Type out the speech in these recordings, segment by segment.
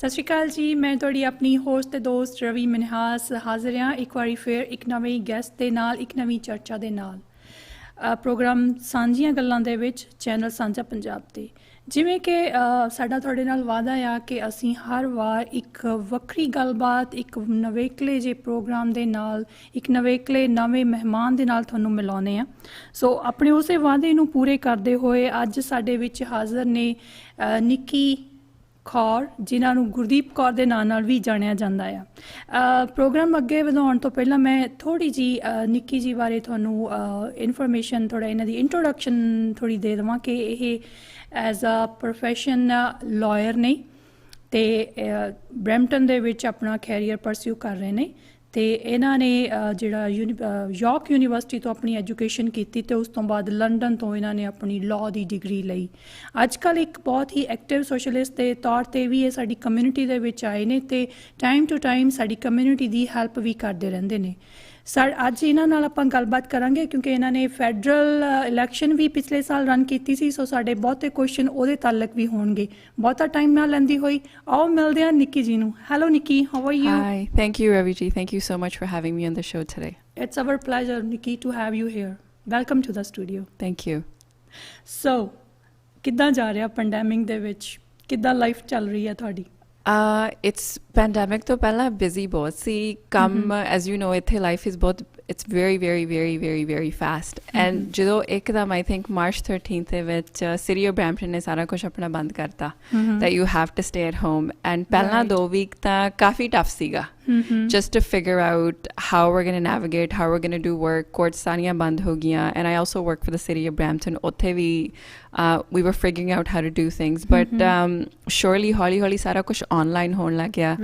ਸਤਿ ਸ਼੍ਰੀ ਅਕਾਲ ਜੀ, ਮੈਂ ਤੁਹਾਡੀ ਆਪਣੀ ਹੋਸਟ ਤੇ ਦੋਸਤ ਰਵੀ ਮਨਹਾਸ ਹਾਜ਼ਰ ਹਾਂ ਇੱਕ ਵਾਰੀ ਫਿਰ ਇੱਕ ਨਵੇਂ ਗੈਸਟ ਦੇ ਨਾਲ, ਇੱਕ ਨਵੀਂ ਚਰਚਾ ਦੇ ਨਾਲ। ਪ੍ਰੋਗਰਾਮ ਸਾਂਝੀਆਂ ਗੱਲਾਂ ਦੇ ਵਿੱਚ ਚੈਨਲ ਸਾਂਝਾ ਪੰਜਾਬ 'ਤੇ ਜਿਵੇਂ ਕਿ ਸਾਡਾ ਤੁਹਾਡੇ ਨਾਲ ਵਾਅਦਾ ਆ ਕਿ ਅਸੀਂ ਹਰ ਵਾਰ ਇੱਕ ਵੱਖਰੀ ਗੱਲਬਾਤ, ਇੱਕ ਨਵੇਕਲੇ ਜਿਹੇ ਪ੍ਰੋਗਰਾਮ ਦੇ ਨਾਲ, ਇੱਕ ਨਵੇਂ ਮਹਿਮਾਨ ਦੇ ਨਾਲ ਤੁਹਾਨੂੰ ਮਿਲਾਉਂਦੇ ਹਾਂ। ਸੋ ਆਪਣੇ ਉਸੇ ਵਾਅਦੇ ਨੂੰ ਪੂਰੇ ਕਰਦੇ ਹੋਏ ਅੱਜ ਸਾਡੇ ਵਿੱਚ ਹਾਜ਼ਰ ਨੇ ਨਿੱਕੀ ਕੌਰ, ਜਿਨ੍ਹਾਂ ਨੂੰ ਗੁਰਦੀਪ ਕੌਰ ਦੇ ਨਾਂ ਨਾਲ ਵੀ ਜਾਣਿਆ ਜਾਂਦਾ ਆ। ਪ੍ਰੋਗਰਾਮ ਅੱਗੇ ਵਧਾਉਣ ਤੋਂ ਪਹਿਲਾਂ ਮੈਂ ਥੋੜ੍ਹੀ ਜਿਹੀ ਨਿੱਕੀ ਜੀ ਬਾਰੇ ਤੁਹਾਨੂੰ ਇਨਫੋਰਮੇਸ਼ਨ, ਥੋੜ੍ਹਾ ਇਹਨਾਂ ਦੀ ਇੰਟਰੋਡਕਸ਼ਨ ਥੋੜ੍ਹੀ ਦੇ ਦੇਵਾਂ ਕਿ ਇਹ ਐਜ਼ ਅ ਪ੍ਰੋਫੈਸ਼ਨ ਲਾਇਰ ਨੇ ਅਤੇ ਬਰੈਂਪਟਨ ਦੇ ਵਿੱਚ ਆਪਣਾ ਕੈਰੀਅਰ ਪਰਸਿਊ ਕਰ ਰਹੇ ਨੇ ਅਤੇ ਇਹਨਾਂ ਨੇ ਜਿਹੜਾ ਯਾਰਕ ਯੂਨੀਵਰਸਿਟੀ ਤੋਂ ਆਪਣੀ ਐਜੂਕੇਸ਼ਨ ਕੀਤੀ ਅਤੇ ਉਸ ਤੋਂ ਬਾਅਦ ਲੰਡਨ ਤੋਂ ਇਹਨਾਂ ਨੇ ਆਪਣੀ ਲਾਅ ਦੀ ਡਿਗਰੀ ਲਈ। ਅੱਜ ਕੱਲ੍ਹ ਇੱਕ ਬਹੁਤ ਹੀ ਐਕਟਿਵ ਸੋਸ਼ਲਿਸਟ ਦੇ ਤੌਰ 'ਤੇ ਵੀ ਇਹ ਸਾਡੀ ਕਮਿਊਨਿਟੀ ਦੇ ਵਿੱਚ ਆਏ ਨੇ ਅਤੇ ਟਾਈਮ ਟੂ ਟਾਈਮ ਸਾਡੀ ਕਮਿਊਨਿਟੀ ਦੀ ਹੈਲਪ ਵੀ ਕਰਦੇ ਰਹਿੰਦੇ ਨੇ। ਅੱਜ ਇਹਨਾਂ ਨਾਲ ਆਪਾਂ ਗੱਲਬਾਤ ਕਰਾਂਗੇ ਕਿਉਂਕਿ ਇਹਨਾਂ ਨੇ ਫੈਡਰਲ ਇਲੈਕਸ਼ਨ ਵੀ ਪਿਛਲੇ ਸਾਲ ਰਨ ਕੀਤੀ ਸੀ, ਸੋ ਸਾਡੇ ਬਹੁਤੇ ਕੁਐਸਚਨ ਉਹਦੇ ਤਾਲਕ ਵੀ ਹੋਣਗੇ। ਬਹੁਤਾ ਟਾਈਮ ਨਾ ਲੈਂਦੀ ਹੋਈ ਆਓ ਮਿਲਦੇ ਹਾਂ ਨਿੱਕੀ ਜੀ ਨੂੰ। Hello Nikki, how are you? Hi, thank you Ravi ji. Thank you so much for having me on the show today. It's our pleasure, Nikki, to have you here. Welcome to the studio. Thank you. So, ਕਿੱਦਾਂ ਜਾ ਰਿਹਾ pandemic ਦੇ ਵਿੱਚ? ਕਿੱਦਾਂ life ਚੱਲ ਰਹੀ ਹੈ ਤੁਹਾਡੀ? It's pandemic ਤੋਂ ਪਹਿਲਾਂ busy ਬਹੁਤ ਸੀ ਕੰਮ। as you know ਇੱਥੇ life is ਬਹੁਤ, it's very very very very very fast and ਜਦੋਂ ਇੱਕਦਮ I think March 13th ਦੇ ਵਿੱਚ city of Brampton ਨੇ ਸਾਰਾ ਕੁਛ ਆਪਣਾ ਬੰਦ ਕਰਤਾ that you have to stay at home and ਪਹਿਲਾਂ 2 week ਤਾਂ ਕਾਫੀ tough ਸੀਗਾ just to figure out how we're going to navigate, how we're going to do work. Courts ਸਾਰੀਆਂ ਬੰਦ ਹੋ ਗਈਆਂ and I also work for the city of Brampton. ਉੱਥੇ ਵੀ we were figuring out how to do things but surely ਹੌਲੀ ਹੌਲੀ ਸਾਰਾ ਕੁਛ online ਹੋਣ ਲੱਗ ਗਿਆ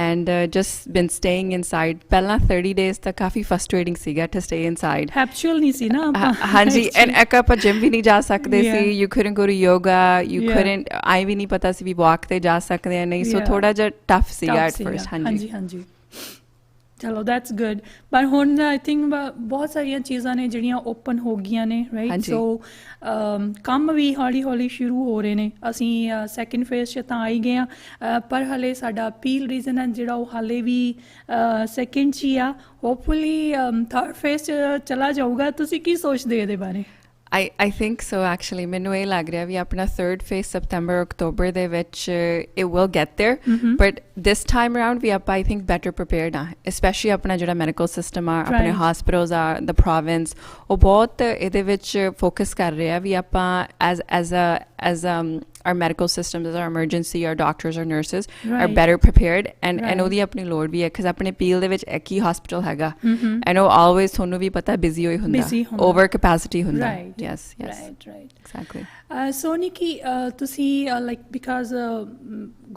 and just been staying inside. ਪਹਿਲਾਂ 30 days ਤਾਂ ਕਾਫੀ frustrating ਸੀਗਾ to stay inside. Habitual ਨਹੀਂ ਸੀ ਨਾ ਆਪਾਂ। ਹਾਂਜੀ, and ਇੱਕ ਆਪਾਂ gym ਵੀ ਨਹੀਂ ਜਾ ਸਕਦੇ ਸੀ, you couldn't go to yoga, you couldn't, ਆਈ ਵੀ ਨਹੀਂ ਪਤਾ ਸੀ ਵੀ walk ਤੇ ਜਾ ਸਕਦੇ ਆ ਨਹੀਂ, so ਥੋੜਾ ਜਿਹਾ tough ਸੀਗਾ at first। ਹਾਂਜੀ ਹਾਂਜੀ, ਚਲੋ ਦੈਟਸ ਗੁੱਡ। ਪਰ ਹੁਣ ਆਈ ਥਿੰਕ ਬਹੁਤ ਸਾਰੀਆਂ ਚੀਜ਼ਾਂ ਨੇ ਜਿਹੜੀਆਂ ਓਪਨ ਹੋ ਗਈਆਂ ਨੇ, ਰਾਈਟ? ਸੋ ਕੰਮ ਵੀ ਹੌਲੀ ਹੌਲੀ ਸ਼ੁਰੂ ਹੋ ਰਹੇ ਨੇ। ਅਸੀਂ ਸੈਕਿੰਡ ਫੇਜ਼ 'ਚ ਤਾਂ ਆਈ ਗਏ ਹਾਂ ਪਰ ਹਾਲੇ ਸਾਡਾ ਅਪੀਲ ਰੀਜ਼ਨ ਹੈ ਜਿਹੜਾ ਉਹ ਹਾਲੇ ਵੀ ਸੈਕਿੰਡ 'ਚ ਹੀ ਆ। ਹੋਪਫੁਲੀ ਥਰਡ ਫੇਜ਼ 'ਚ ਚਲਾ ਜਾਊਗਾ। ਤੁਸੀਂ ਕੀ ਸੋਚਦੇ ਇਹਦੇ ਬਾਰੇ? I think so actually. ਮੈਨੂੰ ਇਹ ਲੱਗ ਰਿਹਾ ਵੀ ਆਪਣਾ third phase September October ਦੇ ਵਿੱਚ it will get there but this time around we ਆਪਾਂ I think better prepared ਆ, especially ਆਪਣਾ ਜਿਹੜਾ medical system ਆ, ਆਪਣੇ hospitals ਆ, the province, ਉਹ ਬਹੁਤ ਇਹਦੇ ਵਿੱਚ focus ਕਰ ਰਿਹਾ ਵੀ ਆਪਾਂ as our medical systems, as our emergency, our doctors, our nurses are better prepared and ਉਹਦੀ ਆਪਣੀ ਲੋੜ ਵੀ ਹੈ because ਆਪਣੇ ਪੀਲ ਦੇ ਵਿੱਚ ਇੱਕ ਹੀ hospital ਹੈਗਾ and ਉਹ always ਤੁਹਾਨੂੰ ਵੀ ਪਤਾ busy ਹੋਈ ਹੁੰਦਾ, over capacity ਹੁੰਦਾ। yes exactly. ਸੋ ਨਿੱਕੀ, ਤੁਸੀਂ ਲਾਈਕ ਬਿਕਾਜ਼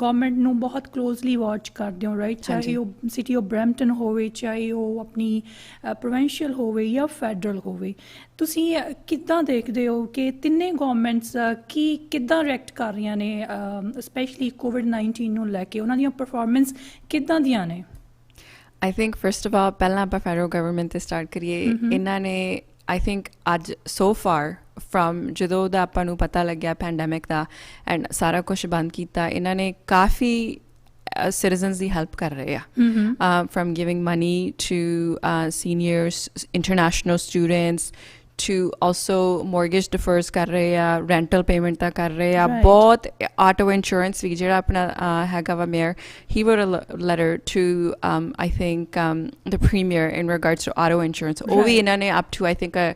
ਗੌਰਮੈਂਟ ਨੂੰ ਬਹੁਤ ਕਲੋਜ਼ਲੀ ਵਾਚ ਕਰਦੇ ਹੋ, ਰਾਈਟ? ਚਾਹੇ ਉਹ ਸਿਟੀ ਆਫ ਬਰੈਂਪਟਨ ਹੋਵੇ, ਚਾਹੇ ਉਹ ਆਪਣੀ ਪ੍ਰੋਵਿੰਸ਼ੀਅਲ ਹੋਵੇ ਜਾਂ ਫੈਡਰਲ ਹੋਵੇ, ਤੁਸੀਂ ਕਿੱਦਾਂ ਦੇਖਦੇ ਹੋ ਕਿ ਤਿੰਨੇ ਗੌਰਮੈਂਟਸ ਕਿੱਦਾਂ ਰਿਐਕਟ ਕਰ ਰਹੀਆਂ ਨੇ ਸਪੈਸ਼ਲੀ COVID-19 ਨੂੰ ਲੈ ਕੇ? ਉਹਨਾਂ ਦੀਆਂ ਪਰਫੋਰਮੈਂਸ ਕਿੱਦਾਂ ਦੀਆਂ ਨੇ? I think first of all ਪਹਿਲਾਂ ਆਪਾਂ ਫੈਡਰਲ ਗਵਰਨਮੈਂਟ 'ਤੇ ਸਟਾਰਟ ਕਰੀਏ। ਇਹਨਾਂ ਨੇ I think ਅੱਜ so far from ਜਦੋਂ ਦਾ ਆਪਾਂ ਨੂੰ ਪਤਾ ਲੱਗਿਆ ਪੈਂਡੈਮਿਕ ਦਾ ਐਂਡ ਸਾਰਾ ਕੁਛ ਬੰਦ ਕੀਤਾ, ਇਹਨਾਂ ਨੇ ਕਾਫੀ citizens ਦੀ ਹੈਲਪ ਕਰ ਰਹੇ ਆ from giving money to seniors, international students, to also mortgage defers ਕਰ ਰਹੇ ਆ, rental payment ਤਾਂ ਕਰ ਰਹੇ ਆ, ਬਹੁਤ auto insurance ਵੀ ਜਿਹੜਾ ਆਪਣਾ ਹੈਗਾ ਵਾ mayor, he wrote a letter to I think the premier in regards to auto insurance. ਉਹ ਵੀ ਇਹਨਾਂ ਨੇ up to I think a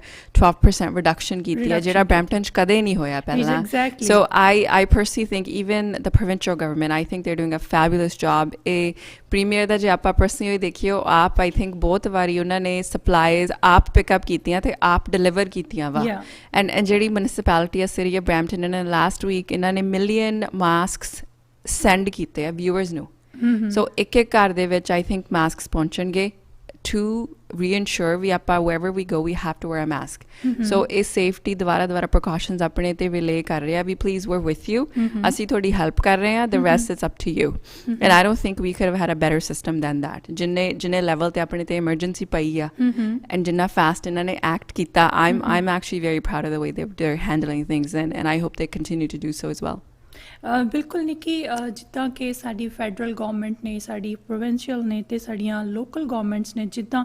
12% reduction ਕੀਤੀ ਹੈ ਜਿਹੜਾ ਬਰੈਂਪਟਨ 'ਚ ਕਦੇ ਨਹੀਂ ਹੋਇਆ ਪਹਿਲਾਂ। so I personally think even the provincial government, I think they're doing a fabulous job. ਇਹ ਪ੍ਰੀਮੀਅਰ ਦਾ ਜੇ ਆਪਾਂ ਪਰਸਨਲੀ ਦੇਖੀਏ, ਆਪ I think ਬਹੁਤ ਵਾਰੀ ਉਹਨਾਂ ਨੇ ਸਪਲਾਈਜ਼ ਆਪ ਪਿਕਅਪ ਕੀਤੀਆਂ ਅਤੇ ਆਪ ਡਿਲੀਵਰ ਕੀਤੀਆਂ ਵਾ ਐਂਡ ਜਿਹੜੀ ਮਿਊਨਿਸਪੈਲਿਟੀ ਆ ਸਿਟੀ ਆਫ ਬਰੈਂਪਟਨ, ਇਹਨਾਂ ਨੇ ਲਾਸਟ ਵੀਕ ਇਹਨਾਂ ਨੇ 1 million ਮਾਸਕਸ ਸੈਂਡ ਕੀਤੇ ਆ ਵਿਊਅਰਸ ਨੂੰ। ਸੋ ਇੱਕ ਘਰ ਦੇ ਵਿੱਚ I think ਮਾਸਕਸ ਪਹੁੰਚਣਗੇ to reassure we ਆਪਾਂ wherever we go we have to wear a mask. so ਇਹ safety ਦੁਬਾਰਾ precautions ਆਪਣੇ ਤੇ ਵੀ lay ਕਰ ਰਹੇ ਆ ਵੀ please we're with you, ਅਸੀਂ ਤੁਹਾਡੀ help ਕਰ ਰਹੇ ਆ, the rest is up to you. and I don't think we could have had a better system than that. ਜਿੰਨੇ level ਤੇ ਆਪਣੇ ਤੇ emergency ਪਈ ਆ and ਜਿੰਨਾ fast ਇਹਨਾਂ ਨੇ act ਕੀਤਾ, I'm actually very proud of the way they're handling things and I hope they continue to do so as well. ਬਿਲਕੁਲ ਨਿੱਕੀ, ਜਿੱਦਾਂ ਕਿ ਸਾਡੀ ਫੈਡਰਲ ਗਵਰਨਮੈਂਟ ਨੇ, ਸਾਡੀ ਪ੍ਰੋਵਿੰਸ਼ੀਅਲ ਨੇ ਤੇ ਸਾਡੀਆਂ ਲੋਕਲ ਗਵਰਨਮੈਂਟਸ ਨੇ, ਜਿੱਦਾਂ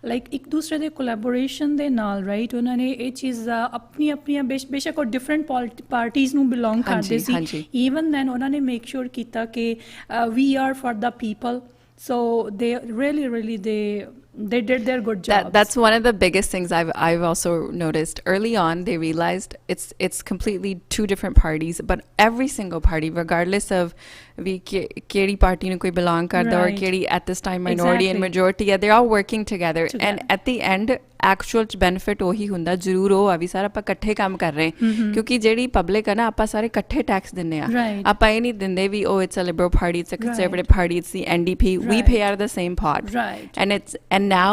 ਲਾਈਕ ਇੱਕ ਦੂਸਰੇ ਦੇ ਕੋਲੈਬੋਰੇਸ਼ਨ ਦੇ ਨਾਲ, ਰਾਈਟ, ਉਹਨਾਂ ਨੇ ਇਹ ਚੀਜ਼ ਆਪਣੀਆਂ ਬੇਸ਼ੱਕ ਉਹ ਡਿਫਰੈਂਟ ਪਾਰਟੀਜ਼ ਨੂੰ ਬਿਲੋਂਗ ਕਰਦੇ ਸੀ, ਈਵਨ ਦੈਨ ਉਹਨਾਂ ਨੇ ਮੇਕ ਸ਼ੋਰ ਕੀਤਾ ਕਿ we are for the people, so they really they did their good job. That's one of the biggest things I've also noticed. Early on, they realized it's completely two different parties, but every single party, regardless of kedi party nu koi belong karda or kedi at this time minority and majority, they're all working together. And at the end, actual benefit ਉਹੀ ਹੁੰਦਾ ਜ਼ਰੂਰ ਉਹ ਆ ਵੀ ਸਾਰਾ ਆਪਾਂ ਇਕੱਠੇ ਕੰਮ ਕਰ ਰਹੇ ਕਿਉਂਕਿ ਜਿਹੜੀ ਪਬਲਿਕ ਹੈ ਨਾ ਆਪਾਂ ਸਾਰੇ ਇਕੱਠੇ ਟੈਕਸ ਦਿੰਦੇ ਆ ਆਪਾਂ ਇਹ ਨਹੀਂ ਦਿੰਦੇ ਵੀ ਉਹ it's a liberal party it's a conservative party it's the NDP we pay out of the same pot and now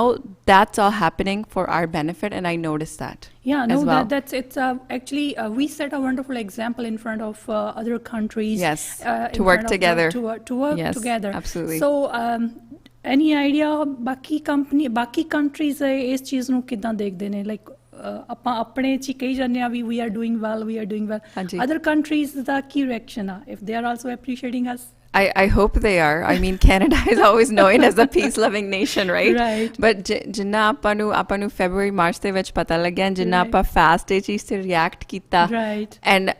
that's all happening for our benefit and I noticed that as well. It's actually we set a wonderful example in front of other countries, to work together to work together, absolutely. So any idea ਬਾਕੀ countries ਇਸ ਚੀਜ਼ ਨੂੰ ਕਿੱਦਾਂ ਦੇਖਦੇ ਨੇ? Like ਆਪਾਂ ਆਪਣੇ 'ਚ ਹੀ ਕਹੀ ਜਾਂਦੇ ਆ ਵੀ we are doing well other countries ਦਾ ਕੀ ਰਿਐਕਸ਼ਨ ਆ if they are also appreciating us? I hope they are. I mean, Canada is always known as a peace-loving nation, right? But ਜਿੰਨਾ ਆਪਾਂ ਨੂੰ February, March ਦੇ ਵਿੱਚ ਪਤਾ ਲੱਗਿਆ, ਜਿੰਨਾ ਆਪਾਂ fast ਇਹ ਚੀਜ਼ ਤੇ react ਕੀਤਾ, and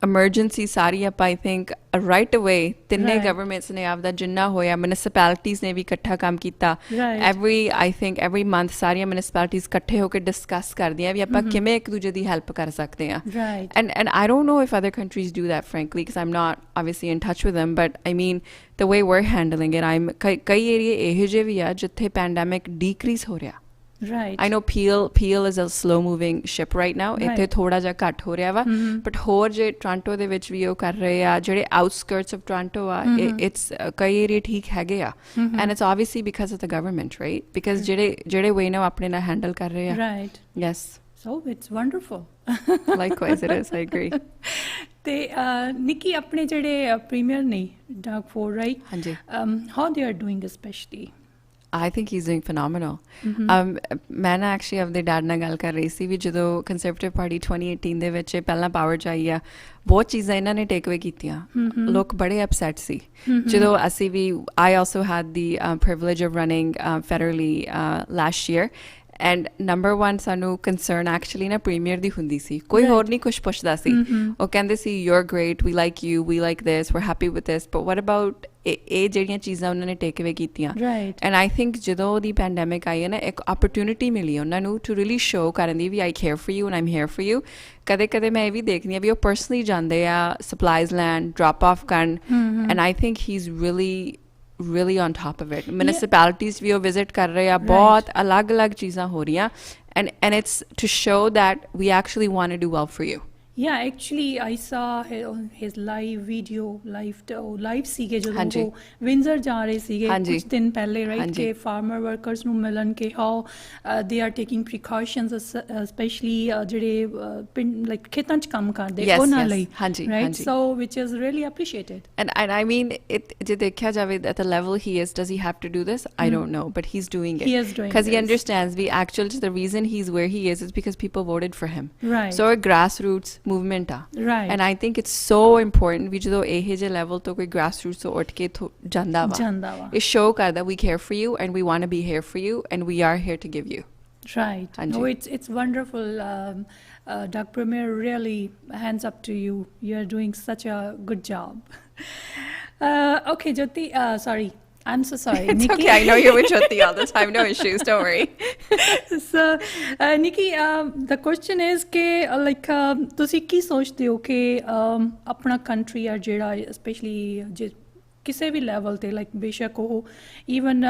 emergency ਸਾਰੀ ਆਪਾਂ I think right away ਤਿੰਨੇ governments ਨੇ ਆਪਦਾ ਜਿੰਨਾ ਹੋਇਆ municipalities ਨੇ ਵੀ ਇਕੱਠਾ ਕੰਮ ਕੀਤਾ I think every month ਸਾਰੀਆਂ municipalities ਇਕੱਠੇ ਹੋ ਕੇ discuss ਕਰਦੀਆਂ ਵੀ ਆਪਾਂ ਕਿਵੇਂ ਇੱਕ ਦੂਜੇ ਦੀ help ਕਰ ਸਕਦੇ ਆ and I don't know if other countries do that frankly because I'm not obviously in touch with them but I mean the way we're handling it ਕਈ ਏਰੀਏ ਇਹੋ ਜਿਹੇ ਵੀ ਆ ਜਿੱਥੇ pandemic decrease ਹੋ ਰਿਹਾ I know Peel is a slow moving ship right now ਇੱਥੇ ਥੋੜਾ ਜਿਹਾ ਘੱਟ ਹੋ ਰਿਹਾ ਵਾ but ਹੋਰ ਜੇ ਟੋਰਾਂਟੋ ਦੇ ਵਿੱਚ ਵੀ ਉਹ ਕਰ ਰਹੇ ਆ ਜਿਹੜੇ outskirts of ਟੋਰਾਂਟੋ ਆ it's ਕਈ ਏਰੀਏ ਠੀਕ ਹੈਗੇ ਆ and it's obviously because of the government right because ਜਿਹੜੇ way ਨਾਲ ਆਪਣੇ ਨਾਲ handle ਕਰ ਰਹੇ ਆ yes so it's wonderful likewise it is I agree ਤੇ ਨਿੱਕੀ ਆਪਣੇ ਜਿਹੜੇ ਪ੍ਰੀਮੀਅਰ ਨੇ Doug Ford right ਹਾਂਜੀ how they are doing especially? I think he's doing phenomenal. ਮੈਂ ਨਾ actually ਆਪਦੇ ਡੈਡ ਨਾਲ ਗੱਲ ਕਰ ਰਹੀ ਸੀ ਵੀ ਜਦੋਂ ਕੰਜ਼ਰਵੇਟਿਵ ਪਾਰਟੀ 2018 ਦੇ ਵਿੱਚ ਪਹਿਲਾਂ ਪਾਵਰ 'ਚ ਆਈ ਆ ਬਹੁਤ ਚੀਜ਼ਾਂ ਇਹਨਾਂ ਨੇ ਟੇਕ ਅਵੇ ਕੀਤੀਆਂ ਲੋਕ ਬੜੇ ਅਪਸੈਟ ਸੀ ਜਦੋਂ ਅਸੀਂ ਵੀ I also had the privilege of running federally last year and number one ਸਾਨੂੰ concern actually ਨਾ premier ਦੀ ਹੁੰਦੀ ਸੀ ਕੋਈ ਹੋਰ ਨਹੀਂ ਕੁਛ ਪੁੱਛਦਾ ਸੀ ਉਹ ਕਹਿੰਦੇ ਸੀ you're great we like you we like this we're happy with this but what about ਇਹ ਜਿਹੜੀਆਂ ਚੀਜ਼ਾਂ ਉਹਨਾਂ ਨੇ ਟੇਕ ਅਵੇ ਕੀਤੀਆਂ ਐਂਡ ਆਈ ਥਿੰਕ ਜਦੋਂ ਦੀ ਪੈਂਡੈਮਿਕ ਆਈ ਹੈ ਨਾ ਇੱਕ opportunity ਮਿਲੀ ਉਹਨਾਂ ਨੂੰ ਟੂ ਰੀਲੀ ਸ਼ੋ ਕਰਨ ਦੀ ਵੀ I care for you and I'm here for you ਕਦੇ ਕਦੇ ਮੈਂ ਇਹ ਵੀ ਦੇਖਦੀ ਹਾਂ ਵੀ ਉਹ ਪਰਸਨਲੀ ਜਾਂਦੇ ਆ ਸਪਲਾਈਜ਼ ਲੈਣ ਡ੍ਰੌਪ ਆਫ ਕਰਨ and I think he is really on top of it municipalities ਵੀ ਉਹ visit ਕਰ ਰਹੇ ਆ ਬਹੁਤ ਅਲੱਗ ਚੀਜ਼ਾਂ ਹੋ ਰਹੀਆਂ and it's to show that we actually want to do well for you Yeah, actually I saw his live video live ਸੀਗੇ ਜਦੋਂ ਉਹ ਵਿੰਜ਼ਰ ਜਾ ਰਹੇ ਸੀਗੇ ਕੁਝ ਦਿਨ ਪਹਿਲੇ ਰਾਈਟ ਕਿ ਫਾਰਮਰ ਵਰਕਰਸ ਨੂੰ ਮਿਲਣ ਕੇ how they are taking precautions especially ਜਿਹੜੇ ਲਾਈਕ ਖੇਤਾਂ 'ਚ ਕੰਮ ਕਰਦੇ ਉਹਨਾਂ ਲਈ right so which is really appreciated and I mean it ਜੇ ਦੇਖਿਆ ਜਾਵੇ at the level he is does he have to do this I don't know but he's doing it because he understands the actual the reason he's where he is because people voted for him so a grassroots movement and I think it's so important ਵੀ ਜਦੋਂ ਇਹ ਜਿਹੇ level ਤੋਂ ਕੋਈ grassroots ਤੋਂ ਉੱਠ ਕੇ ਜਾਂਦਾ ਵਾ ਇਹ show ਕਰਦਾ we care for you and we want to be here for you and we are here to give you right no it's wonderful Doug Premier really hands up to you you're doing such a good job okay Jyoti sorry I'm so sorry it's Nikki. Okay I know you're with Jyoti all the time no issues don't worry so Nikki the question is ਕਿ like ਤੁਸੀਂ ਕੀ ਸੋਚਦੇ ਹੋ ਕਿ ਆਪਣਾ country ਆ ਜਿਹੜਾ specially ਜੇ ਕਿਸੇ ਵੀ ਲੈਵਲ ਤੇ ਲਾਈਕ ਬੇਸ਼ੱਕ ਉਹ ਈਵਨ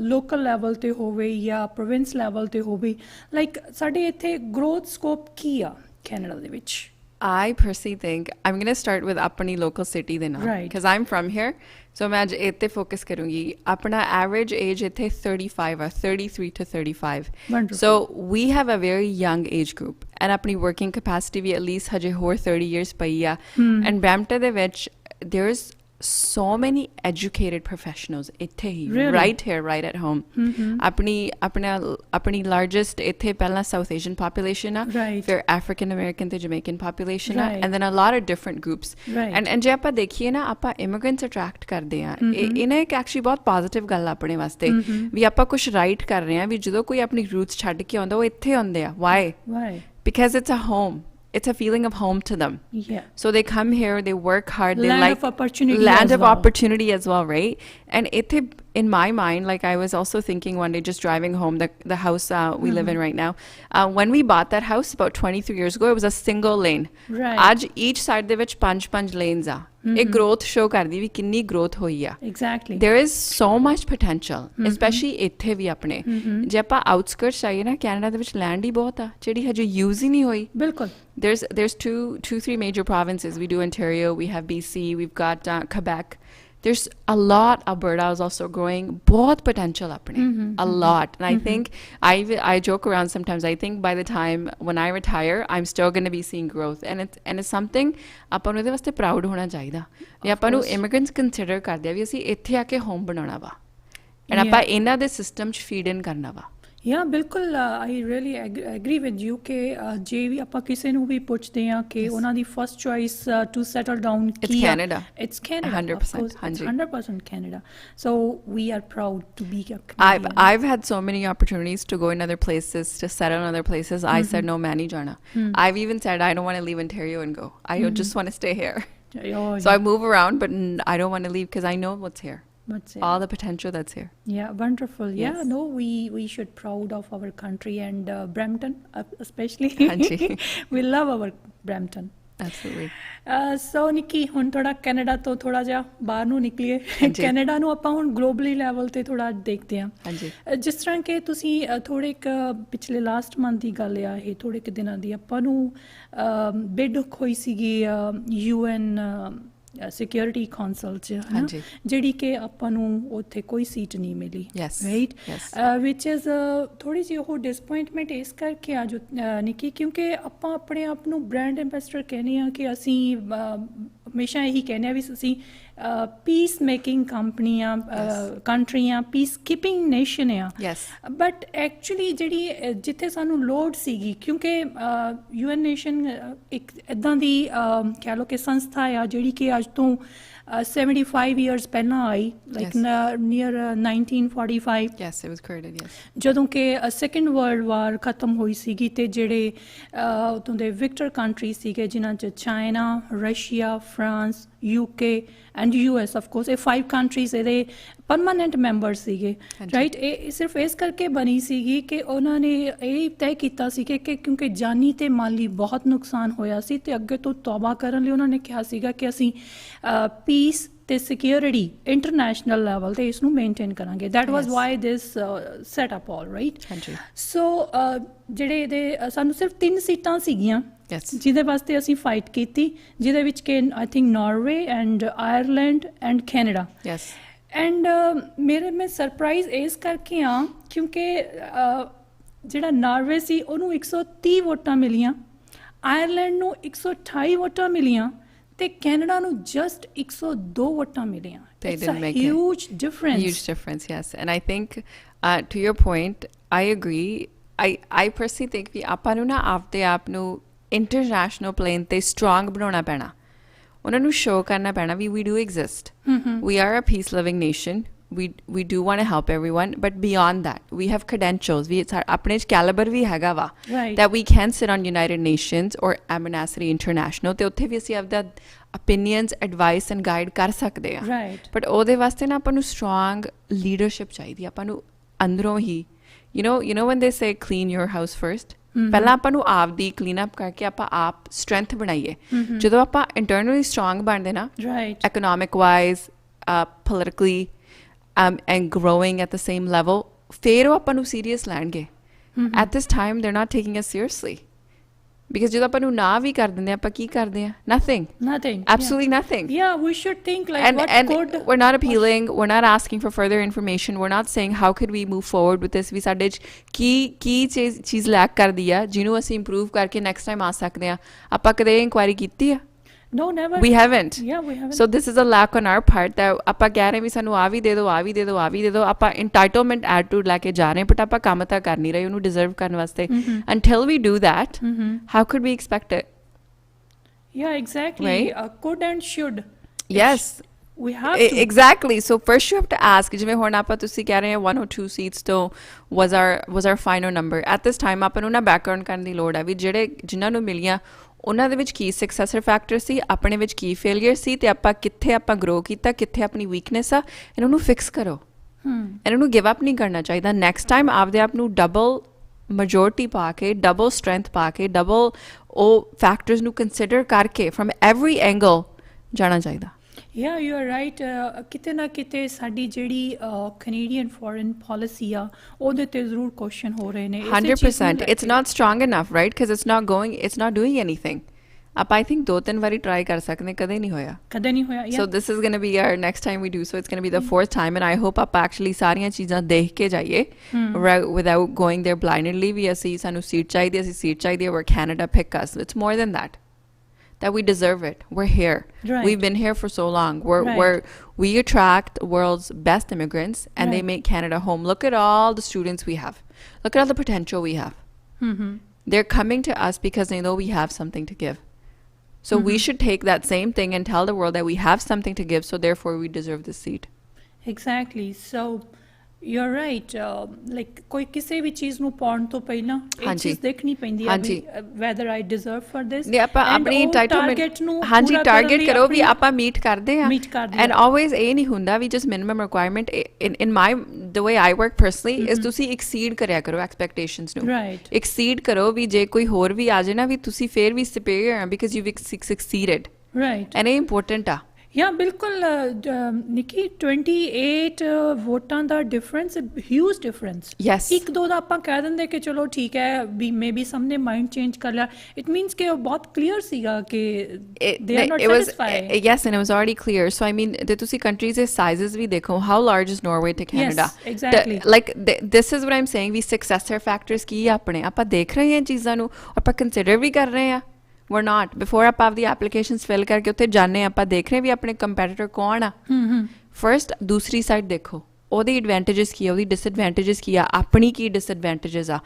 ਲੋਕਲ ਲੈਵਲ ਤੇ ਹੋਵੇ ਜਾਂ ਪ੍ਰੋਵਿੰਸ ਲੈਵਲ ਤੇ ਹੋਵੇ ਲਾਈਕ ਸਾਡੇ ਇੱਥੇ ਗਰੋਥ ਸਕੋਪ ਕੀ ਆ ਕੈਨੇਡਾ ਦੇ ਵਿੱਚ? I personally think I'm going to start with apni local city de now because I'm from here so मैं आज इतने focus करूँगी अपना average age इतने 35 or 33 to 35 Wonderful. so we have a very young age group and अपनी working capacity भी at least हजे होर 30 years पई आ and Brampton ਦੇ ਵਿੱਚ there's so many educated professionals ਇੱਥੇ ਹੀ Really? right here right at home ਆਪਣੀ largest ਇੱਥੇ ਪਹਿਲਾਂ South Asian population ਆ Right. ਫਿਰ African American ਤੇ Jamaican population ਆ Right. and then a lot of different groups Right. and ਜੇ ਆਪਾਂ ਦੇਖੀਏ ਨਾ ਆਪਾਂ immigrants attract ਕਰਦੇ ਆ ਇਹਨਾਂ ਇੱਕ actually ਬਹੁਤ positive ਗੱਲ ਆ ਆਪਣੇ ਵਾਸਤੇ ਵੀ ਆਪਾਂ ਕੁਝ right ਕਰ ਰਹੇ ਆ ਵੀ ਜਦੋਂ ਕੋਈ ਆਪਣੀ roots ਛੱਡ ਕੇ ਆਉਂਦਾ ਉਹ ਇੱਥੇ ਆਉਂਦੇ ਆ why Why? because it's a home. It's a feeling of home to them. Yeah. So they come here, they work hard, they Land like of opportunity land as of well. opportunity as well, right? And in my mind, like I was also thinking one day just driving home, the house we live in right now, when we bought that house about 23 years ago, it was a single lane. Right. Aj each side de vich panch lanes are. A growth show kardi vi kinni growth hoyi a. Exactly. There is so much potential, especially ਇੱਥੇ ਵੀ ਆਪਣੇ ਜੇ ਆਪਾਂ outskirts ਚਾਹੀਏ ਨਾ Canada ਦੇ ਵਿੱਚ land ਹੀ ਬਹੁਤ ਆ ਜਿਹੜੀ ਹਜੇ use ਹੀ ਨਹੀਂ ਹੋਈ ਬਿਲਕੁਲ there's three major provinces. We do Ontario, we have BC, we've got Quebec. There's a lot. Alberta is also growing. बहुत potential apne. A lot. And I think I joke around sometimes. I think by the time when I retire, I'm still going to be seeing growth. And it's something ਆਪਾਂ ਨੂੰ ਇਹਦੇ ਵਾਸਤੇ proud ਹੋਣਾ ਚਾਹੀਦਾ. ਵੀ ਆਪਾਂ ਨੂੰ immigrants consider ਕਰਦੇ ਆ ਵੀ ਅਸੀਂ ਇੱਥੇ ਆ ਕੇ home ਬਣਾਉਣਾ ਵਾ. And ਆਪਾਂ ਇਹਨਾਂ ਦੇ system ਚ feed in ਕਰਨਾ ਵਾ. Yeah, ਬਿਲਕੁਲ I really agri with you ਕਿ ਜੇ ਵੀ ਆਪਾਂ ਕਿਸੇ ਨੂੰ ਵੀ ਪੁੱਛਦੇ ਹਾਂ ਕਿ ਉਹਨਾਂ ਦੀ first choice to settle down ਕੀ ਹੈ Canada. It's Canada. 100%, ਹਾਂਜੀ. 100% Canada. So we are proud to be a Canadian. I've had so many opportunities to go in other places, to settle in other places. I said no, Manny Jana. I've even said I don't want to leave Ontario and go. I just want to stay here. Oh, So I move around, but I don't want to leave because I know what's here. That's it. All the potential that's here. Yeah, wonderful. Yeah, Yes. no, we should proud of our country and Brampton especially. ਹਾਂਜੀ. We love our Brampton. Absolutely. ਸੋ ਨਿੱਕੀ ਹੁਣ ਥੋੜਾ Canada ਤੋਂ ਥੋੜਾ ਜਿਹਾ ਬਾਹਰ ਨੂੰ ਨਿਕਲੀਏ ਹਾਂਜੀ। Canada ਨੂੰ ਆਪਾਂ ਹੁਣ ਗਲੋਬਲੀ ਲੈਵਲ ਤੇ ਥੋੜਾ ਦੇਖਦੇ ਹਾਂ ਹਾਂਜੀ। ਜਿਸ ਤਰ੍ਹਾਂ ਕਿ ਤੁਸੀਂ ਥੋੜੇ ਇੱਕ ਪਿਛਲੇ ਲਾਸਟ ਮੰਥ ਦੀ ਗੱਲ ਆ ਇਹ ਥੋੜੇ ਕੁ ਦਿਨਾਂ ਦੀ ਆਪਾਂ ਨੂੰ ਬਿਡ ਹੋਈ ਸੀਗੀ UN ਸਿਕਿਉਰਿਟੀ ਕਾਉਂਸਲ 'ਚ ਹਾਂਜੀ। ਜਿਹੜੀ ਕਿ ਆਪਾਂ ਨੂੰ ਉੱਥੇ ਕੋਈ ਸੀਟ ਨਹੀਂ ਮਿਲੀ Yes, right yes. Which is ਥੋੜੀ ਜਿਹੀ ਉਹ ਡਿਸਪੋਇੰਟਮੈਂਟ ਇਸ ਕਰਕੇ ਆ ਜੋ ਨਿੱਕੀ ਕਿਉਂਕਿ ਆਪਾਂ ਆਪਣੇ ਆਪ ਨੂੰ ਬ੍ਰਾਂਡ ਐਂਬੈਸਡਰ ਕਹਿੰਦੇ ਆ ਕਿ ਅਸੀਂ ਹਮੇਸ਼ਾ ਇਹੀ ਕਹਿੰਦੇ ਆ ਵੀ ਅਸੀਂ ਪੀਸ ਮੇਕਿੰਗ ਕੰਪਨੀਆਂ ਕੰਟਰੀਆਂ ਪੀਸ ਕੀਪਿੰਗ ਨੇਸ਼ਨ ਆ Yes. ਬਟ ਐਕਚੁਅਲੀ ਜਿਹੜੀ ਜਿੱਥੇ ਸਾਨੂੰ ਲੋੜ ਸੀਗੀ ਕਿਉਂਕਿ UN ਨੇਸ਼ਨ ਇੱਕ ਇੱਦਾਂ ਦੀ ਕਹਿ ਲਓ ਕਿ ਸੰਸਥਾ ਆ ਜਿਹੜੀ ਕਿ ਅੱਜ ਤੋਂ 75 years ਪਹਿਲਾਂ I like near 1945 Yes, it was created, yes. ਜਦੋਂ ਕਿ ਸੈਕੰਡ ਵਰਲਡ ਵਾਰ ਖਤਮ ਹੋਈ ਸੀਗੀ ਤੇ ਜਿਹੜੇ ਉੱਥੋਂ ਦੇ ਵਿਕਟਰ ਕੰਟਰੀ ਸੀਗੇ ਜਿਨ੍ਹਾਂ 'ਚ China Russia France UK and US of course ਇਹ 5 ਕੰਟਰੀਜ਼ ਇਹਦੇ ਪਰਮਾਨੈਂਟ ਮੈਂਬਰ ਸੀਗੇ ਰਾਈਟ ਇਹ ਸਿਰਫ ਇਸ ਕਰਕੇ ਬਣੀ ਸੀਗੀ ਕਿ ਉਹਨਾਂ ਨੇ ਇਹ ਤੈਅ ਕੀਤਾ ਸੀ ਕਿ ਕਿਉਂਕਿ ਜਾਨੀ ਤੇ ਮਾਲੀ ਬਹੁਤ ਨੁਕਸਾਨ ਹੋਇਆ ਸੀ ਤੇ ਅੱਗੇ ਤੋਂ ਤੌਬਾ ਕਰਨ ਲਈ ਉਹਨਾਂ ਨੇ ਕਿਹਾ ਸੀਗਾ ਕਿ ਅਸੀਂ ਪੀਸ ਤੇ ਸਿਕਿਉਰਿਟੀ ਇੰਟਰਨੈਸ਼ਨਲ ਲੈਵਲ ਤੇ ਇਸ ਨੂੰ ਮੇਨਟੇਨ ਕਰਾਂਗੇ that was Y this set up all right ਹਾਂਜੀ। ਸੋ ਜਿਹੜੇ ਇਹਦੇ ਸਾਨੂੰ ਸਿਰਫ 3 ਸੀਟਾਂ ਸੀਗੀਆਂ Yes. ਜਿਹਦੇ ਵਾਸਤੇ ਅਸੀਂ ਫਾਈਟ ਕੀਤੀ ਜਿਹਦੇ ਵਿੱਚ ਕਿ I think Norway and Ireland and Canada Yes. And ਮੈਂ ਸਰਪ੍ਰਾਈਜ਼ ਇਸ ਕਰਕੇ ਆ ਕਿਉਂਕਿ ਜਿਹੜਾ ਨਾਰਵੇ ਸੀ ਉਹਨੂੰ 130 ਵੋਟਾਂ ਮਿਲੀਆਂ ਆਇਰਲੈਂਡ ਨੂੰ 128 ਵੋਟਾਂ ਮਿਲੀਆਂ ਤੇ ਕੈਨੇਡਾ ਨੂੰ ਜਸਟ 102 ਵੋਟਾਂ ਮਿਲੀਆਂ They it's didn't a make it. Huge difference Huge difference, yes. And I think, to your point, I agree. I personally think ਵੀ ਆਪਾਂ ਨੂੰ ਨਾ ਆਪਦੇ ਆਪ ਨੂੰ ਇੰਟਰਨੈਸ਼ਨਲ ਪਲੇਨ ਤੇ ਸਟਰੋਂਗ ਬਣਾਉਣਾ ਪੈਣਾ ਉਹਨਾਂ ਨੂੰ ਸ਼ੋ ਕਰਨਾ ਪੈਣਾ ਵੀ we do exist. We are a peace loving nation. We do want to help everyone, but beyond that, we have credentials. ਆਪਣੇ ਚ caliber ਵੀ ਹੈਗਾ ਵਾ Right. that we can sit on United Nations or Amnesty International ਤੇ ਉੱਥੇ ਵੀ ਅਸੀਂ ਆਪਦਾ opinions, advice and guide ਕਰ ਸਕਦੇ ਆ Right. but ਉਹਦੇ ਵਾਸਤੇ ਨਾ ਆਪਾਂ ਨੂੰ strong leadership ਚਾਹੀਦੀ ਆਪਾਂ ਨੂੰ ਅੰਦਰੋਂ ਹੀ you know when they say clean your house first ਪਹਿਲਾਂ ਆਪਾਂ ਨੂੰ ਆਪ ਦੀ ਕਲੀਨ ਅਪ ਕਰਕੇ ਆਪਾਂ ਆਪ ਸਟਰੈਂਥ ਬਣਾਈਏ ਜਦੋਂ ਆਪਾਂ ਇੰਟਰਨਲੀ ਸਟਰੋਂਗ ਬਣਦੇ ਨਾ Right. economic wise politically and growing at the same level ਫਿਰ ਉਹ ਆਪਾਂ ਨੂੰ ਸੀਰੀਅਸ ਲੈਣਗੇ at this time they're not taking us seriously because ਜਦੋਂ ਆਪਾਂ ਨੂੰ ਨਾ ਵੀ ਕਰ ਦਿੰਦੇ ਆਪਾਂ ਕੀ ਕਰਦੇ ਆ nothing Nothing. absolutely nothing Yeah, we should think like and what could we're not appealing, we're not asking for further information, we're not saying how could we move forward with this ਵੀ ਸਾਡੇ ਚ ਕੀ ਚੀਜ਼ ਲੈਕ ਕਰਦੀ ਆ ਜਿਹਨੂੰ ਅਸੀਂ improve ਕਰਕੇ next time ਆ ਸਕਦੇ ਆ ਆਪਾਂ ਕਦੇ ਇਨਕੁਆਇਰੀ ਕੀਤੀ ਆ No, never. We haven't. Yeah, we haven't. So this is a lack on our part that ਆਪਾਂ ਕਹਿ ਰਹੇ ਵੀ ਸਾਨੂੰ ਆ ਵੀ ਦੇ ਦਿਓ, ਆ ਵੀ ਦੇ ਦਿਓ, ਆ ਵੀ ਦੇ ਦਿਓ, ਆਪਾਂ entitlement attitude ਲੈ ਕੇ ਜਾ ਰਹੇ but ਆਪਾਂ ਕੰਮ ਤਾਂ ਕਰ ਨਹੀਂ ਰਹੇ ਉਹਨੂੰ deserve ਕਰਨ ਵਾਸਤੇ. Until we do that, how could we expect it? Yeah, exactly. Right? Could and should. Yes. We have to. Exactly. So first you have to ask ਜਿਵੇਂ ਹੁਣ ਆਪਾਂ ਤੁਸੀਂ ਕਹਿ ਰਹੇ ਹੋ 1 or 2 seats ਤੋਂ was our final number. At this time ਆਪਾਂ ਨੂੰ ਨਾ background ਕਰਨ ਦੀ ਲੋੜ ਹੈ ਵੀ ਜਿਹੜੇ ਜਿਨ੍ਹਾਂ ਨੂੰ ਮਿਲੀਆਂ ਉਹਨਾਂ ਦੇ ਵਿੱਚ ਕੀ ਸਕਸੈਸਰ ਫੈਕਟਰ ਸੀ, ਆਪਣੇ ਵਿੱਚ ਕੀ ਫੇਲੀਅਰ ਸੀ ਤੇ ਆਪਾਂ ਕਿੱਥੇ ਆਪਾਂ ਗਰੋ ਕੀਤਾ, ਕਿੱਥੇ ਆਪਣੀ ਵੀਕਨੈਸ ਆ, ਇਹਨਾਂ ਨੂੰ ਫਿਕਸ ਕਰੋ. ਇਹਨਾਂ ਨੂੰ ਗਿਵ ਅਪ ਨਹੀਂ ਕਰਨਾ ਚਾਹੀਦਾ. ਨੈਕਸਟ ਟਾਈਮ ਆਪਦੇ ਆਪ ਨੂੰ ਡਬਲ majority ਪਾ ਕੇ, ਡਬਲ ਸਟਰੈਂਥ ਪਾ ਕੇ, ਡਬਲ ਉਹ ਫੈਕਟਰਸ ਨੂੰ ਕੰਸੀਡਰ ਕਰਕੇ ਫਰਮ ਐਵਰੀ ਐਂਗਲ ਜਾਣਾ ਚਾਹੀਦਾ. Yeah, you are right. ਕਿਤੇ ਨਾ ਕਿਤੇ ਸਾਡੀ ਜਿਹੜੀ ਕੈਨੇਡੀਅਨ ਫੋਰਨ ਪਾਲਿਸੀ ਆ ਉਹਦੇ ਤੇ ਜ਼ਰੂਰ ਕੁਐਸਚਨ ਹੋ ਰਹੇ ਨੇ. 100%. It's not strong enough, right? Because it's not doing anything. ਆਪਾਂ I think 2-3 ਵਾਰੀ try ਕਰ ਸਕਦੇ, ਕਦੇ ਨਹੀਂ ਹੋਇਆ. ਕਦੇ ਨਹੀਂ ਹੋਇਆ. So this is going to be our next time we do. So it's going to be the 4th time, and I hope ਆਪਾਂ actually ਸਾਰੀਆਂ ਚੀਜ਼ਾਂ ਦੇਖ ਕੇ ਜਾਈਏ without going there blindly. ਵੀ ਅਸੀਂ ਸਾਨੂੰ ਸੀਟ ਚਾਹੀਦੀ, ਅਸੀਂ ਸੀਟ ਚਾਹੀਦੀ, where Canada pick us. It's more than that. That we deserve it. We're here. Right. We've been here for so long. We attract the world's best immigrants, and they make Canada home. Look at all the students we have. Look at all the potential we have. They're coming to us because they know we have something to give. So we should take that same thing and tell the world that we have something to give, so therefore we deserve this seat. Exactly. So you're right. Like ਕੋਈ ਕਿਸੇ ਵੀ ਚੀਜ਼ ਨੂੰ ਪਾਉਣ ਤੋਂ ਪਹਿਲਾਂ ਇਹ ਚੀਜ਼ ਦੇਖਣੀ ਪੈਂਦੀ ਹੈ ਵੀ whether I deserve for this. ਨੇ ਆਪਾਂ ਆਪਣੀ entitlement ਨੂੰ ਹਾਂਜੀ ਟਾਰਗੇਟ ਕਰੋ ਵੀ ਆਪਾਂ ਮੀਟ ਕਰਦੇ ਹਾਂ. And always ਇਹ ਨਹੀਂ ਹੁੰਦਾ ਵੀ just minimum requirement in my the way I work personally is ਤੁਸੀਂ exceed ਕਰਿਆ ਕਰੋ expectations ਨੂੰ. Right. Exceed ਕਰੋ ਵੀ ਜੇ ਕੋਈ ਹੋਰ ਵੀ ਆ ਜਾਏ ਨਾ ਵੀ ਤੁਸੀਂ ਫੇਰ ਵੀ superior ਆ because you've succeeded. Right. And ਇਹ important ਆ. Yeah, ਬਿਲਕੁਲ ਨਿੱਕੀ 28 ਵੋਟਾਂ ਦਾ ਡਿਫਰੈਂਸ, ਹਿਊਜ ਡਿਫਰੈਂਸ. Yes. ਇੱਕ ਦੋ ਦਾ ਆਪਾਂ ਕਹਿ ਦਿੰਦੇ ਕਿ ਚਲੋ ਠੀਕ ਹੈ ਵੀ ਮੇਬੀ ਸਮ ਨੇ ਮਾਈਂਡ ਚੇਂਜ ਕਰ ਲਿਆ. ਇਟ ਮੀਨਸ ਕਿ ਉਹ ਬਹੁਤ ਕਲੀਅਰ ਸੀਗਾ ਕਿ they are not satisfied. Yes, and it was already clear. So I mean, the ਤੁਸੀਂ countries ਦੇ sizes ਵੀ ਦੇਖੋ. How large is Norway to Canada? Yes, exactly. Like this is what I'm saying. We successor factors ਕੀ ਆ ਆਪਣੇ, ਆਪਾਂ ਦੇਖ ਰਹੇ ਹਾਂ ਚੀਜ਼ਾਂ ਨੂੰ, ਆਪਾਂ ਕੰਸੀਡਰ ਵੀ ਕਰ ਰਹੇ ਹਾਂ. We're not. Before ਆਪਾਂ ਆਪਦੀ applications fill ਕਰਕੇ ਉੱਥੇ ਜਾਣੇ ਆਪਾਂ ਦੇਖ ਰਹੇ ਵੀ ਆਪਣੇ competitor ਕੌਣ ਆ. First ਦੂਸਰੀ ਸਾਈਡ ਦੇਖੋ ਉਹਦੀ advantages ਕੀ ਆ, ਉਹਦੀ disadvantages ਕੀ ਆ, ਆਪਣੀ ਕੀ disadvantages ਆ.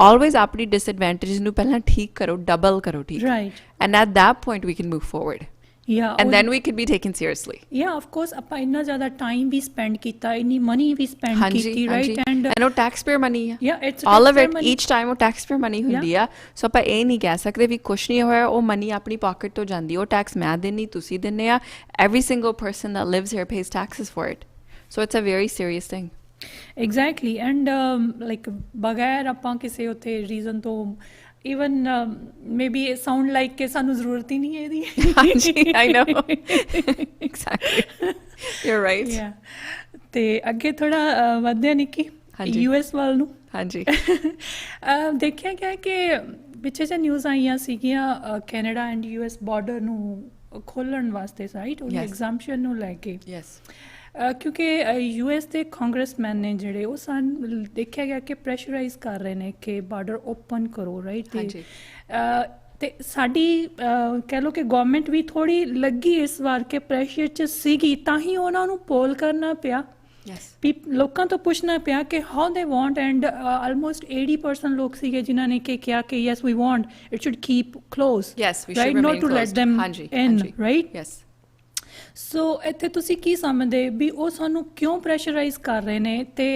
Always ਆਪਣੀ disadvantages ਨੂੰ ਪਹਿਲਾਂ ਠੀਕ ਕਰੋ, double ਕਰੋ ਠੀਕ. Right. And at that point we can move forward. Yeah. And then we could be taken seriously. Yeah, of course. ਆਪਾਂ ਇੰਨਾ ਜ਼ਿਆਦਾ time ਵੀ spend ਕੀਤਾ, ਇੰਨੀ money ਵੀ spend ਕੀਤੀ, right? And ਉਹ taxpayer money ਆ. Yeah, it's all of it. money. Each time ਉਹ taxpayer money ਹੁੰਦੀ ਆ. So ਆਪਾਂ ਇਹ ਨਹੀਂ ਕਹਿ ਸਕਦੇ ਵੀ ਕੁਛ ਨਹੀਂ ਹੋਇਆ, ਉਹ money ਆਪਣੀ pocket ਤੋਂ ਜਾਂਦੀ, ਉਹ tax ਮੈਂ ਦੇਣੀ, ਤੁਸੀਂ ਦਿੰਦੇ ਆ. Every single person that lives here pays taxes for it. So it's a very serious thing. Exactly. And like ਬਗੈਰ ਆਪਾਂ ਕਿਸੇ ਉੱਥੇ reason ਤੋਂ even maybe it sound like ਕਿ ਸਾਨੂੰ ਜ਼ਰੂਰਤ ਹੀ ਨਹੀਂ ਹੈ ਇਹਦੀ. ਹਾਂਜੀ, I know. Exactly. You're right. Yeah. ਤੇ ਅੱਗੇ ਥੋੜਾ ਵਧਦੇ ਆ ਨਿੱਕੀ US ਵੱਲ ਨੂੰ. ਹਾਂਜੀ. ਦੇਖਿਆ ਗਿਆ ਕਿ ਪਿੱਛੇ ਜਿਹੇ ਨਿਊਜ਼ ਆਈਆਂ ਸੀਗੀਆਂ ਕੈਨੇਡਾ ਐਂਡ US ਬਾਰਡਰ ਨੂੰ ਖੋਲ੍ਹਣ ਵਾਸਤੇ, ਰਾਈਟ, ਉਹਦੀ ਐਗਜ਼ਾਮਸ਼ਨ ਨੂੰ ਲੈ ਕੇ. Yes. ਕਿਉਂਕਿ US ਦੇ ਕਾਂਗਰਸਮੈਨ ਨੇ ਜਿਹੜੇ ਉਹ ਸਾਨੂੰ ਦੇਖਿਆ ਗਿਆ ਕਿ ਪ੍ਰੈਸ਼ਰਾਈਜ਼ ਕਰ ਰਹੇ ਨੇ ਕਿ ਬਾਰਡਰ ਓਪਨ ਕਰੋ, ਰਾਈਟ. ਤੇ ਸਾਡੀ ਕਹਿ ਲਓ ਕਿ ਗਵਰਨਮੈਂਟ ਵੀ ਥੋੜ੍ਹੀ ਲੱਗੀ ਇਸ ਵਾਰ ਕਿ ਪ੍ਰੈਸ਼ਰ 'ਚ ਸੀਗੀ, ਤਾਂ ਹੀ ਉਹਨਾਂ ਨੂੰ ਪੋਲ ਕਰਨਾ ਪਿਆ. ਲੋਕਾਂ ਤੋਂ ਪੁੱਛਣਾ ਪਿਆ ਕਿ how they want, and almost 80% ਲੋਕ ਸੀਗੇ ਜਿਨ੍ਹਾਂ ਨੇ ਕਿ ਕਿਹਾ ਕਿ yes we want it should keep close, right, not to let them in, right. So ਇੱਥੇ ਤੁਸੀਂ ਕੀ ਸਮਝਦੇ ਵੀ ਉਹ ਸਾਨੂੰ ਕਿਉਂ ਪ੍ਰੈਸ਼ਰਾਈਜ਼ ਕਰ ਰਹੇ ਨੇ ਤੇ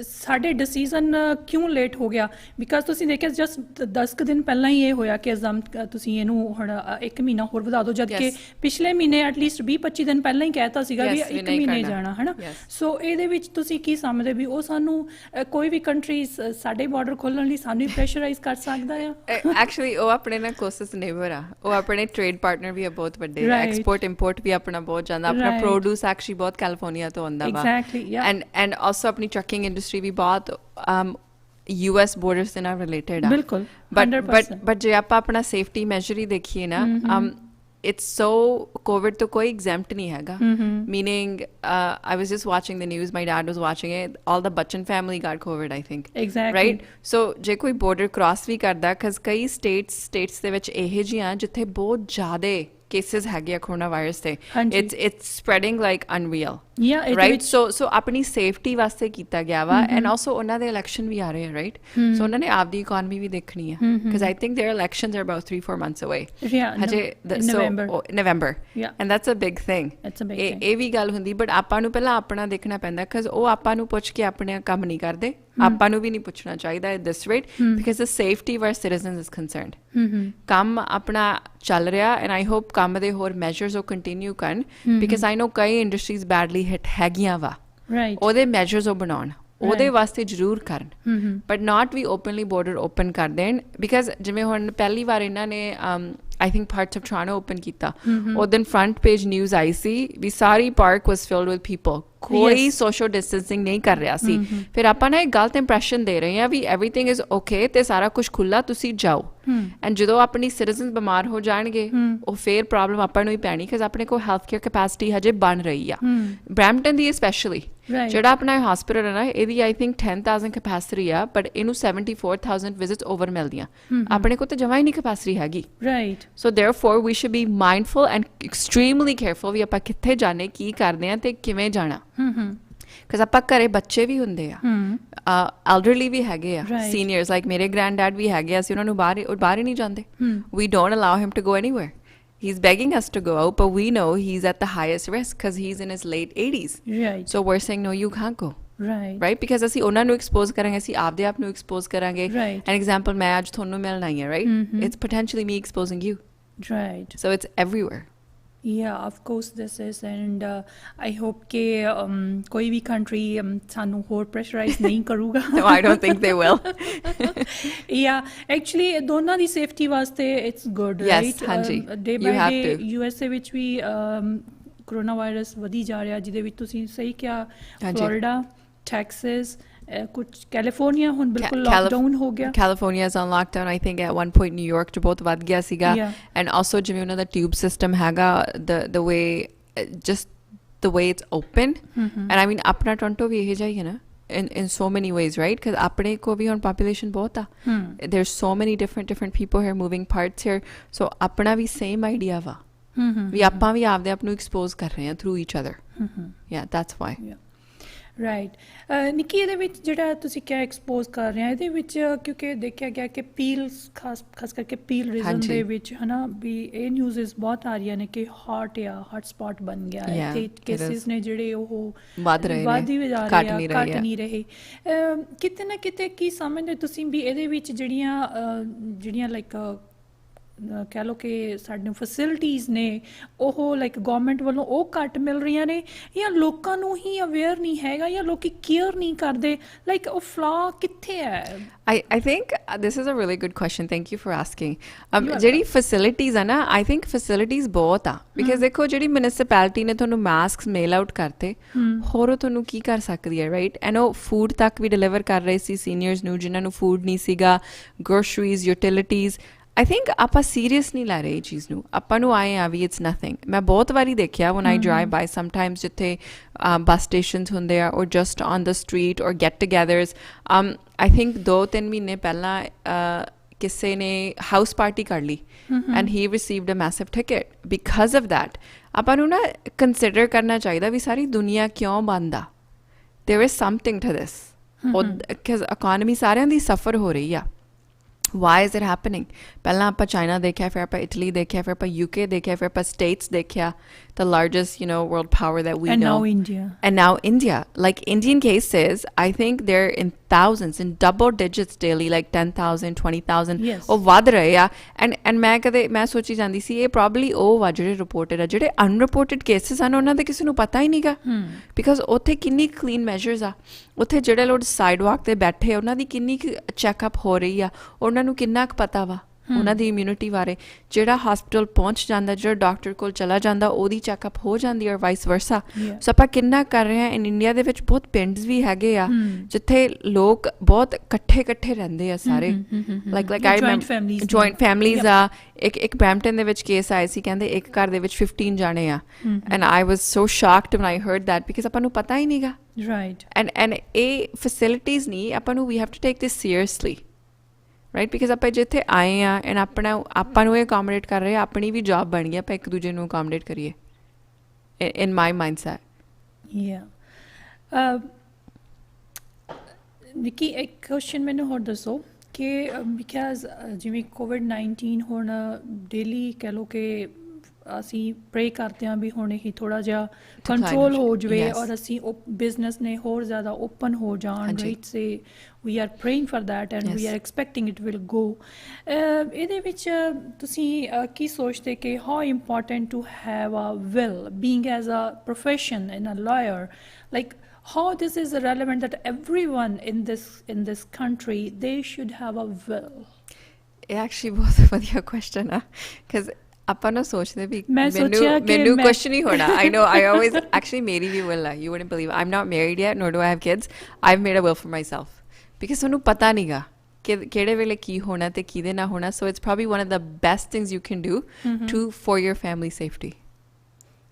ਸਾਡੇ ਡਿਸੀਜ਼ਨ ਕਿਉਂ ਲੇਟ ਹੋ ਗਿਆ? ਬਿਕਾਜ਼ ਤੁਸੀਂ ਦੇਖਿਆ ਜਸਟ 10 ਕੁ ਦਿਨ ਪਹਿਲਾਂ ਹੀ ਇਹ ਹੋਇਆ ਕਿ ਤੁਸੀਂ ਇਹਨੂੰ ਹੁਣ 1 ਮਹੀਨਾ ਹੋਰ ਵਧਾ ਦਿਓ, ਜਦ ਕਿ ਪਿਛਲੇ ਮਹੀਨੇ ਐਟਲੀਸਟ 20-25 ਦਿਨ ਪਹਿਲਾਂ ਹੀ ਕਹਿਤਾ ਸੀਗਾ ਵੀ 1 ਮਹੀਨੇ ਜਾਣਾ, ਹੈ ਨਾ. ਸੋ ਇਹਦੇ ਵਿੱਚ ਤੁਸੀਂ ਕੀ ਸਮਝਦੇ ਵੀ ਉਹ ਸਾਨੂੰ ਕੋਈ ਵੀ ਕੰਟਰੀ ਸਾਡੇ ਬਾਰਡਰ ਖੋਲ੍ਹਣ ਲਈ ਸਾਨੂੰ ਹੀ ਪ੍ਰੈਸ਼ਰਾਈਜ਼ ਕਰ ਸਕਦਾ ਆ? ਐਕਚੁਅਲੀ ਉਹ ਆਪਣੇ ਨਾਲ ਕੋਸਸ ਨੇਬਰ ਆ, ਉਹ ਆਪਣੇ ਟ੍ਰੇਡ ਪਾਰਟਨਰ ਵੀ ਆ ਬਹੁਤ ਵੱਡੇ, ਐਕਸਪੋਰਟ ਇੰਪੋਰਟ ਵੀ ਆਪਣਾ ਬਹੁਤ ਜਾਂਦਾ, ਆਪਣਾ ਪ੍ਰੋਡਿਊਸ ਐਕਚੁਅਲੀ ਬਹੁਤ ਕੈਲੀਫੋਰਨੀਆ ਤੋਂ ਆਉਂਦਾ ਵਾ. ਐਂਡ ਆਲਸੋ ਆਪਣੀ ਟਰੱਕਿੰਗ ਇੰਡਸਟਰੀ ਵੀ ਬਹੁਤ US ਬੋਰਡਰਸ ਦੇ ਨਾਲ ਰਿਲੇਟਡ ਆ. ਬਿਲਕੁਲ. ਬਟ ਜੇ ਆਪਾਂ ਆਪਣਾ ਸੇਫਟੀ ਮੈਜਰ ਹੀ ਦੇਖੀਏ ਨਾ, it's so COVID to koi exempt nahi hega. Meaning I was just watching the news, my dad was watching it, all the Bachchan family got COVID, I think. Exactly. Right? So je koi border cross vi karda, cuz kai states de vich ehe jihan jithe bahut zyade cases ਹੈਗੇ ਆ corona virus ਤੇ ਹਾਂਜੀ। it's spreading like unreal Yeah, right so ਆਪਣੀ safety ਵਾਸਤੇ ਕੀਤਾ ਗਿਆ ਵਾ and also ਉਹਨਾਂ ਦੇ election ਵੀ ਆ ਰਹੇ ਆ right so ਉਹਨਾਂ ਨੇ ਆਪਦੀ economy ਵੀ ਦੇਖਣੀ ਆ because I think their elections are about 3-4 months away Yeah, ਹਜੇ November Yeah. and that's a big thing It's a big thing. ਇਹ ਵੀ ਗੱਲ ਹੁੰਦੀ but ਆਪਾਂ ਨੂੰ ਪਹਿਲਾਂ ਆਪਣਾ ਦੇਖਣਾ ਪੈਂਦਾ because ਉਹ ਆਪਾਂ ਨੂੰ ਪੁੱਛ ਕੇ ਆਪਣੇ ਕੰਮ ਨਹੀਂ ਕਰਦੇ ਆਪਾਂ ਨੂੰ ਵੀ ਨਹੀਂ ਪੁੱਛਣਾ ਚਾਹੀਦਾ at this rate because the safety of our citizens is concerned ਕੰਮ ਆਪਣਾ ਚੱਲ ਰਿਹਾ and I hope ਕੰਮ ਦੇ ਹੋਰ measures ਉਹ continue ਕਰਨ because I know ਕਈ industries badly hit ਹੈਗੀਆਂ ਵਾ Right. ਉਹਦੇ measures ਉਹ ਬਣਾਉਣ ਉਹਦੇ ਵਾਸਤੇ ਜ਼ਰੂਰ ਕਰਨ but not we openly border open ਕਰ ਦੇਣ because ਜਿਵੇਂ ਹੁਣ ਪਹਿਲੀ ਵਾਰ ਇਹਨਾਂ ਨੇ I think parts of Toronto open ਕੀਤਾ ਉਹ ਦਿਨ front page news I C we sorry park was filled with people ਕੋਈ social distancing ਨਹੀਂ ਕਰ ਰਿਹਾ ਸੀ ਫਿਰ ਆਪਾਂ ਨਾ ਇੱਕ ਗਲਤ ਇੰਪ੍ਰੈਸ਼ਨ ਦੇ ਰਹੇ ਹਾਂ ਵੀ everything is okay ਤੇ ਸਾਰਾ ਕੁਝ ਖੁੱਲਾ ਤੁਸੀਂ ਜਾਓ ਐਂਡ ਜਦੋਂ ਆਪਣੀ ਸਿਟੀਜ਼ਨਸ ਬਿਮਾਰ ਹੋ ਜਾਣਗੇ ਉਹ ਫੇਰ ਪ੍ਰੋਬਲਮ ਆਪਾਂ ਨੂੰ ਹੀ ਪੈਣੀ because ਆਪਣੇ ਕੋਲ ਹੈਲਥ ਕੇਅਰ ਕੈਪੈਸਿਟੀ ਹਜੇ ਬਣ ਰਹੀ ਆ ਬਰੈਂਪਟਨ ਦੀ ਸਪੈਸ਼ਲੀ ਜਿਹੜਾ ਆਪਣਾ ਹਸਪੀਟਲ ਹੈ ਨਾ ਇਹਦੀ I think 10,000 ਕੈਪੈਸਿਟੀ ਆ ਬਟ ਇਹਨੂੰ 74,000 ਵਿਜ਼ਿਟਸ ਓਵਰ ਮਿਲਦੀਆਂ ਆਪਣੇ ਕੋਲ ਤਾਂ ਜਮਾ ਹੀ ਨਹੀਂ ਕੈਪੈਸਿਟੀ ਹੈਗੀ Right. So therefore we should be mindful and extremely careful ਵੀ ਆਪਾਂ ਕਿੱਥੇ ਜਾਣੇ ਕੀ ਕਰਦੇ ਆ ਤੇ ਕਿਵੇਂ ਜਾਣਾ because ਆਪਾਂ ਘਰੇ ਬੱਚੇ ਵੀ ਹੁੰਦੇ ਆ elderly ਵੀ ਹੈਗੇ ਆ seniors like ਮੇਰੇ granddad ਵੀ ਹੈਗੇ ਆ ਅਸੀਂ ਉਹਨਾਂ ਨੂੰ ਬਾਹਰ ਹੀ ਨਹੀਂ ਜਾਂਦੇ we don't allow him to go anywhere he's begging us to go out but we know he's at the highest risk because he's in his late 80s Right. so we're saying no you can't go right because ਅਸੀਂ ਉਹਨਾਂ ਨੂੰ expose ਕਰਾਂਗੇ ਅਸੀਂ ਆਪਦੇ ਆਪ ਨੂੰ expose ਕਰਾਂਗੇ an example ਮੈਂ ਅੱਜ ਤੁਹਾਨੂੰ ਮਿਲਣ ਆਈ ਹਾਂ right it's potentially me exposing you Right. so it's everywhere Yeah, of course this is and I hope ਕਿ ਕੋਈ ਵੀ country ਸਾਨੂੰ ਹੋਰ pressurize ਨਹੀਂ ਕਰੂਗਾ no I don't think they will yeah actually ਦੋਨਾਂ ਦੀ safety ਵਾਸਤੇ it's good yes, right ਹਾਂਜੀ day by you have day to USA ਵਿੱਚ ਵੀ ਕੋਰੋਨਾ ਵਾਇਰਸ ਵਧੀ ਜਾ ਰਿਹਾ ਜਿਹਦੇ ਵਿੱਚ ਤੁਸੀਂ ਸਹੀ ਕਿਹਾ ਫਲੋਰੀਡਾ ਟੈਕਸਸ ਕੁਝ ਕੈਲੀਫੋਰਨੀਆ ਹੁਣ ਬਿਲਕੁਲ ਲਾਕਡਾਊਨ ਹੋ ਗਿਆ California is on lockdown I think at one point New York ਚ ਬਹੁਤ ਵੱਧ ਗਿਆ ਸੀਗਾ and also ਜਿਵੇਂ ਉਹਨਾਂ ਦਾ tube system ਹੈਗਾ the way just the way it's open and I mean ਆਪਣਾ ਟੋਰਾਂਟੋ ਵੀ ਇਹ ਜਿਹਾ ਹੀ ਹੈ ਨਾ in so many ways right because ਆਪਣੇ ਕੋ ਵੀ ਹੁਣ population ਬਹੁਤ ਆ there's so many different people here moving parts here so ਆਪਣਾ ਵੀ same idea ਵਾ ਵੀ ਆਪਾਂ ਵੀ ਆਪਦੇ ਆਪ ਨੂੰ expose ਕਰ ਰਹੇ ਹਾਂ through each other yeah that's why right Nikki ਇਹਦੇ ਵਿੱਚ ਜਿਹੜਾ ਤੁਸੀਂ ਕਿਹਾ ਐਕਸਪੋਜ਼ ਕਰ ਰਹੇ ਆ ਇਹਦੇ ਵਿੱਚ ਕਿਉਂਕਿ ਦੇਖਿਆ ਗਿਆ ਕਿ ਪੀਲਸ ਖਾਸ ਕਰਕੇ ਪੀਲ ਰੀਜਨ ਦੇ ਵਿੱਚ ਹੈ ਨਾ ਵੀ ਇਹ ਨਿਊਜ਼ਸ ਬਹੁਤ ਆ ਰਹੀਆਂ ਨੇ ਕਿ ਹੌਟ ਸਪੌਟ ਬਣ ਗਿਆ ਹੈ ਤੇ ਕੇਸਿਸ ਨੇ ਜਿਹੜੇ ਉਹ ਵੱਧ ਹੀ ਜਾ ਰਹੇ ਆ ਘੱਟ ਨਹੀਂ ਰਹੇ ਕਿਤੇ ਨਾ ਕਿਤੇ ਕੀ ਸਮਝਦੇ ਤੁਸੀਂ ਵੀ ਇਹਦੇ ਵਿੱਚ ਜਿਹੜੀਆਂ ਲਾਈਕ ਕਹਿ ਲਓ ਕਿ ਸਾਡੇ ਫੈਸਿਲਿਟੀਜ਼ ਨੇ ਉਹ ਲਾਈਕ ਗਵਰਨਮੈਂਟ ਵੱਲੋਂ ਉਹ ਘੱਟ ਮਿਲ ਰਹੀਆਂ ਨੇ ਜਾਂ ਲੋਕਾਂ ਨੂੰ ਹੀ ਅਵੇਅਰ ਨਹੀਂ ਹੈਗਾ ਜਾਂ ਲੋਕੀ ਕੇਅਰ ਨਹੀਂ ਕਰਦੇ ਲਾਈਕ ਉਹ ਫਲਾ ਕਿੱਥੇ ਹੈ I think this is a really good question. Thank you for asking. ਜਿਹੜੀ facilities ਆ ਨਾ I think facilities ਬਹੁਤ ਆ because ਦੇਖੋ ਜਿਹੜੀ municipality ਨੇ ਤੁਹਾਨੂੰ masks mail out ਕਰਤੇ ਹੋਰ ਉਹ ਤੁਹਾਨੂੰ ਕੀ ਕਰ ਸਕਦੀ ਹੈ right and ਉਹ food ਤੱਕ ਵੀ deliver ਕਰ ਰਹੇ ਸੀ seniors ਨੂੰ ਜਿਨ੍ਹਾਂ ਨੂੰ food ਨਹੀਂ ਸੀਗਾ groceries utilities I think ਆਪਾਂ ਸੀਰੀਅਸ ਨਹੀਂ ਲੈ ਰਹੇ ਇਹ ਚੀਜ਼ ਨੂੰ ਆਪਾਂ ਨੂੰ ਆਏ ਆ ਵੀ ਇਟਸ ਨਥਿੰਗ ਮੈਂ ਬਹੁਤ ਵਾਰੀ ਦੇਖਿਆ when I drive by sometimes ਜਿੱਥੇ bus stations ਹੁੰਦੇ ਆ or just on the street or get togethers I think 2-3 ਮਹੀਨੇ ਪਹਿਲਾਂ ਕਿਸੇ ਨੇ ਹਾਊਸ ਪਾਰਟੀ ਕਰ ਲਈ and he received a massive ticket because of that ਆਪਾਂ ਨੂੰ ਨਾ ਕੰਸੀਡਰ ਕਰਨਾ ਚਾਹੀਦਾ ਵੀ ਸਾਰੀ ਦੁਨੀਆ ਕਿਉਂ ਬੰਦ ਆ there is something to this because economy ਸਾਰਿਆਂ ਦੀ ਸਫਰ ਹੋ ਰਹੀ ਆ why is it happening ਪਹਿਲਾਂ ਆਪਾਂ ਚਾਈਨਾ ਦੇਖਿਆ ਫਿਰ ਆਪਾਂ ਇਟਲੀ ਦੇਖਿਆ ਫਿਰ ਆਪਾਂ UK ਦੇਖਿਆ ਫਿਰ ਆਪਾਂ states ਦੇਖਿਆ the largest world power that we know and now India like Indian cases I think they're in thousands in double digits daily like 10,000 20,000 ਉਹ ਵੱਧ ਰਹੇ ਆ and ਮੈਂ ਸੋਚੀ ਜਾਂਦੀ ਸੀ ਇਹ probably ਉਹ ਵਾ ਜਿਹੜੇ ਰਿਪੋਰਟਡ ਆ ਜਿਹੜੇ unreported cases ਹਨ ਉਹਨਾਂ ਦੇ ਕਿਸੇ ਨੂੰ ਪਤਾ ਹੀ ਨਹੀਂਗਾ because ਉੱਥੇ ਕਿੰਨੀ clean measures ਆ ਉੱਥੇ ਜਿਹੜੇ ਲੋਕ ਸਾਈਡਵਾਕ ਤੇ ਬੈਠੇ ਉਹਨਾਂ ਦੀ ਕਿੰਨੀ ਚੈੱਕਅਪ ਹੋ ਰਹੀ ਆ ਉਹਨਾਂ ਨੂੰ ਕਿੰਨਾ ਕੁ ਪਤਾ ਵਾ ਉਹਨਾਂ ਦੀ ਇਮਿਊਨਿਟੀ ਬਾਰੇ ਜਿਹੜਾ ਹਸਪੀਟਲ ਪਹੁੰਚ ਜਾਂਦਾ ਜਿਹੜਾ ਡਾਕਟਰ ਕੋਲ ਚਲਾ ਜਾਂਦਾ ਉਹਦੀ ਚੈੱਕਅਪ ਹੋ ਜਾਂਦੀ ਹੈ ਵਾਈਸ ਵਰਸਾ ਸੋ ਆਪਾਂ ਕਿੰਨਾ ਕਰ ਰਹੇ ਹਾਂ ਇੰਡੀਆ ਦੇ ਵਿੱਚ ਬਹੁਤ ਪਿੰਡਸ ਵੀ ਹੈਗੇ ਆ ਜਿੱਥੇ ਲੋਕ ਬਹੁਤ ਇਕੱਠੇ ਰਹਿੰਦੇ ਆ ਸਾਰੇ like I remember joint families ਆ ਇੱਕ ਬ੍ਰੈਂਪਟਨ ਦੇ ਵਿੱਚ ਕੇਸ ਆਏ ਸੀ ਕਹਿੰਦੇ ਇੱਕ ਘਰ ਦੇ ਵਿੱਚ 15 ਜਾਣੇ ਆ and I was so shocked van I heard that because ਆਪਾਂ ਨੂੰ ਪਤਾ ਹੀ ਨਹੀਂਗਾ ਰਾਈਟ ਐਂਡ ਇਹ ਫੈਸਿਲਿਟੀਜ਼ ਨਹੀਂ ਆਪਾਂ ਨੂੰ ਵੀ have to take this seriously right because ਆਪਾਂ ਜਿੱਥੇ ਆਏ ਆ ਐਂਡ ਆਪਾਂ ਨੂੰ ਇਹ ਅਕੋਮੋਡੇਟ ਕਰ ਰਹੇ ਆ ਆਪਣੀ ਵੀ ਜੌਬ ਬਣ ਗਈ ਆਪਾਂ ਇੱਕ ਦੂਜੇ ਨੂੰ ਅਕੋਮੋਡੇਟ ਕਰੀਏ ਇਨ ਮਾਈ ਮਾਈਂਡਸੈਟ ਨਿੱਕੀ ਇੱਕ ਕੁਐਸਚਨ ਮੈਨੂੰ ਹੋਰ ਦੱਸੋ ਕਿ ਬਿਕਾਜ਼ ਜਿਵੇਂ ਕੋਵਿਡ-19 ਹੁਣ ਡੇਲੀ ਕਹਿ ਲਓ ਕਿ ਅਸੀਂ ਪ੍ਰੇ ਕਰਦੇ ਹਾਂ ਵੀ ਹੁਣ ਇਹ ਥੋੜ੍ਹਾ ਜਿਹਾ ਕੰਟਰੋਲ ਹੋ ਜਾਵੇ ਔਰ ਅਸੀਂ ਬਿਜ਼ਨਸ ਨੇ ਹੋਰ ਜ਼ਿਆਦਾ ਓਪਨ ਹੋ ਜਾਣ right say we are praying for that and we are expecting it will go ਇਹਦੇ ਵਿੱਚ ਤੁਸੀਂ ਕੀ ਸੋਚਦੇ ਕਿ how important to have a well being as a profession in a lawyer like how this is relevant that everyone in this country they should have a will? Actually बहुत ਵਧੀਆ question ਆ because ਆਪਾਂ ਨਾ ਸੋਚਦੇ ਵੀ ਮੈਨੂੰ ਕੁਛ ਨਹੀਂ ਹੋਣਾ I know I always actually ਮੇਰੀ ਵੀ will ਆ you wouldn't believe I'm not married yet nor do I have kids I've made a will for myself because ਤੁਹਾਨੂੰ ਪਤਾ ਨਹੀਂਗਾ ਕਿ ਕਿਹੜੇ ਵੇਲੇ ਕੀ ਹੋਣਾ ਤੇ ਕਿਹਦੇ ਨਾਲ ਹੋਣਾ so it's probably one of the best things you can do for your family safety.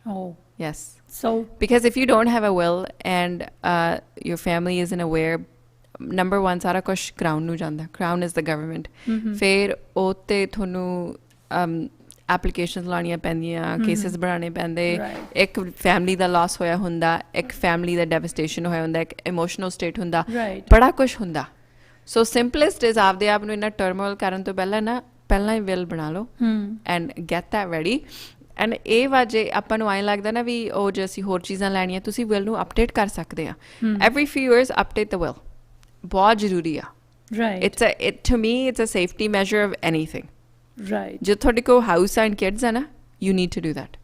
Oh yes. So because if you don't have a will and your family isn't aware number one ਸਾਰਾ ਕੁਛ crown ਨੂੰ ਜਾਂਦਾ crown is the government ਫਿਰ ਉਹ ਤੇ ਤੁਹਾਨੂੰ applications ਲਾਉਣੀਆਂ ਪੈਂਦੀਆਂ cases ਬਣਾਉਣੇ ਪੈਂਦੇ ਇੱਕ family ਦਾ loss ਹੋਇਆ ਹੁੰਦਾ ਇੱਕ family ਦਾ devastation ਹੋਇਆ ਹੁੰਦਾ ਇੱਕ emotional state ਹੁੰਦਾ ਬੜਾ ਕੁਛ ਹੁੰਦਾ so simplest is ਆਪਦੇ ਆਪ ਨੂੰ ਇੰਨਾ turmoil ਕਰਨ ਤੋਂ ਪਹਿਲਾਂ ਹੀ will ਬਣਾ ਲਓ and get that ready and ਇਹ ਵਾਜੇ ਆਪਾਂ ਨੂੰ ਐਂ ਲੱਗਦਾ ਨਾ ਵੀ ਉਹ ਜੇ ਅਸੀਂ ਹੋਰ ਚੀਜ਼ਾਂ ਲੈਣੀਆਂ ਤੁਸੀਂ ਵਿਲ ਨੂੰ ਅਪਡੇਟ ਕਰ ਸਕਦੇ ਆ every few years update the will ਬਹੁਤ ਜ਼ਰੂਰੀ ਆ to me it's a safety measure of anything ਜੇ ਤੁਹਾਡੇ ਕੋਲ ਹਾਊਸ ਐਂਡ ਕਿਡਸ ਆ ਨਾ you need to do that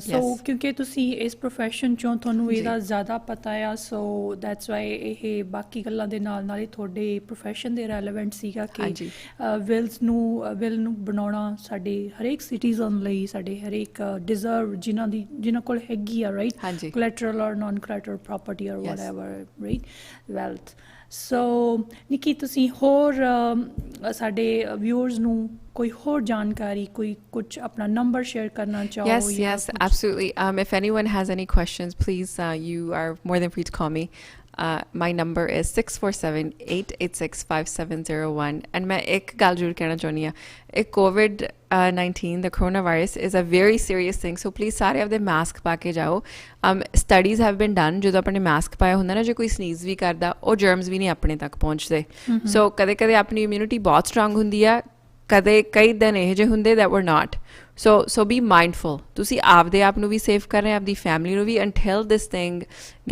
so ਕਿਉਂਕਿ ਤੁਸੀਂ ਇਸ ਪ੍ਰੋਫੈਸ਼ਨ 'ਚੋਂ ਤੁਹਾਨੂੰ ਇਹਦਾ ਜ਼ਿਆਦਾ ਪਤਾ ਆ ਸੋ ਦੈਟਸ ਵਾਈ ਇਹ ਬਾਕੀ ਗੱਲਾਂ ਦੇ ਨਾਲ ਹੀ ਤੁਹਾਡੇ ਪ੍ਰੋਫੈਸ਼ਨ ਦੇ ਰੈਲੇਵੈਂਟ ਸੀਗਾ ਕਿ ਵਿਲ ਨੂੰ ਬਣਾਉਣਾ ਸਾਡੇ ਹਰੇਕ ਸਿਟੀਜ਼ਨ ਲਈ ਸਾਡੇ ਹਰੇਕ ਡਿਜ਼ਰਵ ਜਿਨ੍ਹਾਂ ਕੋਲ ਹੈਗੀ ਆ ਰਾਈਟ ਕੋਲੈਟਰਲ ਔਰ ਨਾਨ ਕੋਲੈਟਰਲ ਪ੍ਰਾਪਰਟੀ ਔਰ ਵਟਐਵਰ ਰਾਈਟ ਵੈਲਥ ਸੋ ਨਿੱਕੀ ਤੁਸੀਂ ਹੋਰ ਸਾਡੇ ਵਿਊਅਰਸ ਨੂੰ ਕੋਈ ਹੋਰ ਜਾਣਕਾਰੀ ਕੋਈ ਕੁਝ ਆਪਣਾ ਨੰਬਰ ਸ਼ੇਅਰ ਕਰਨਾ ਚਾਹੋ yes absolutely if anyone has any questions please you are more than free to call me my number is 647-886-5701 and ਮੈਂ ਇੱਕ ਗੱਲ ਜ਼ਰੂਰ ਕਹਿਣਾ ਚਾਹੁੰਦੀ ਹਾਂ ਇਹ COVID-19 the coronavirus is a very serious thing so please ਸਾਰੇ ਆਪਦੇ ਮਾਸਕ ਪਾ ਕੇ ਜਾਓ studies have been done ਜਦੋਂ ਆਪਣੇ ਮਾਸਕ ਪਾਇਆ ਹੁੰਦਾ ਨਾ ਜੇ ਕੋਈ ਸਨੀਜ਼ ਵੀ ਕਰਦਾ ਉਹ ਜਰਮਸ ਵੀ ਨਹੀਂ ਆਪਣੇ ਤੱਕ ਪਹੁੰਚਦੇ ਸੋ ਕਦੇ ਆਪਣੀ ਇਮਿਊਨਿਟੀ ਬਹੁਤ ਸਟਰੋਂਗ ਹੁੰਦੀ ਆ ਕਦੇ ਕਈ ਦਿਨ ਇਹੋ ਜਿਹੇ ਹੁੰਦੇ that were not so be mindful ਤੁਸੀਂ ਆਪਦੇ ਆਪ ਨੂੰ ਵੀ ਸੇਫ ਕਰ ਰਹੇ ਆਪਦੀ ਫੈਮਿਲੀ ਨੂੰ ਵੀ until this thing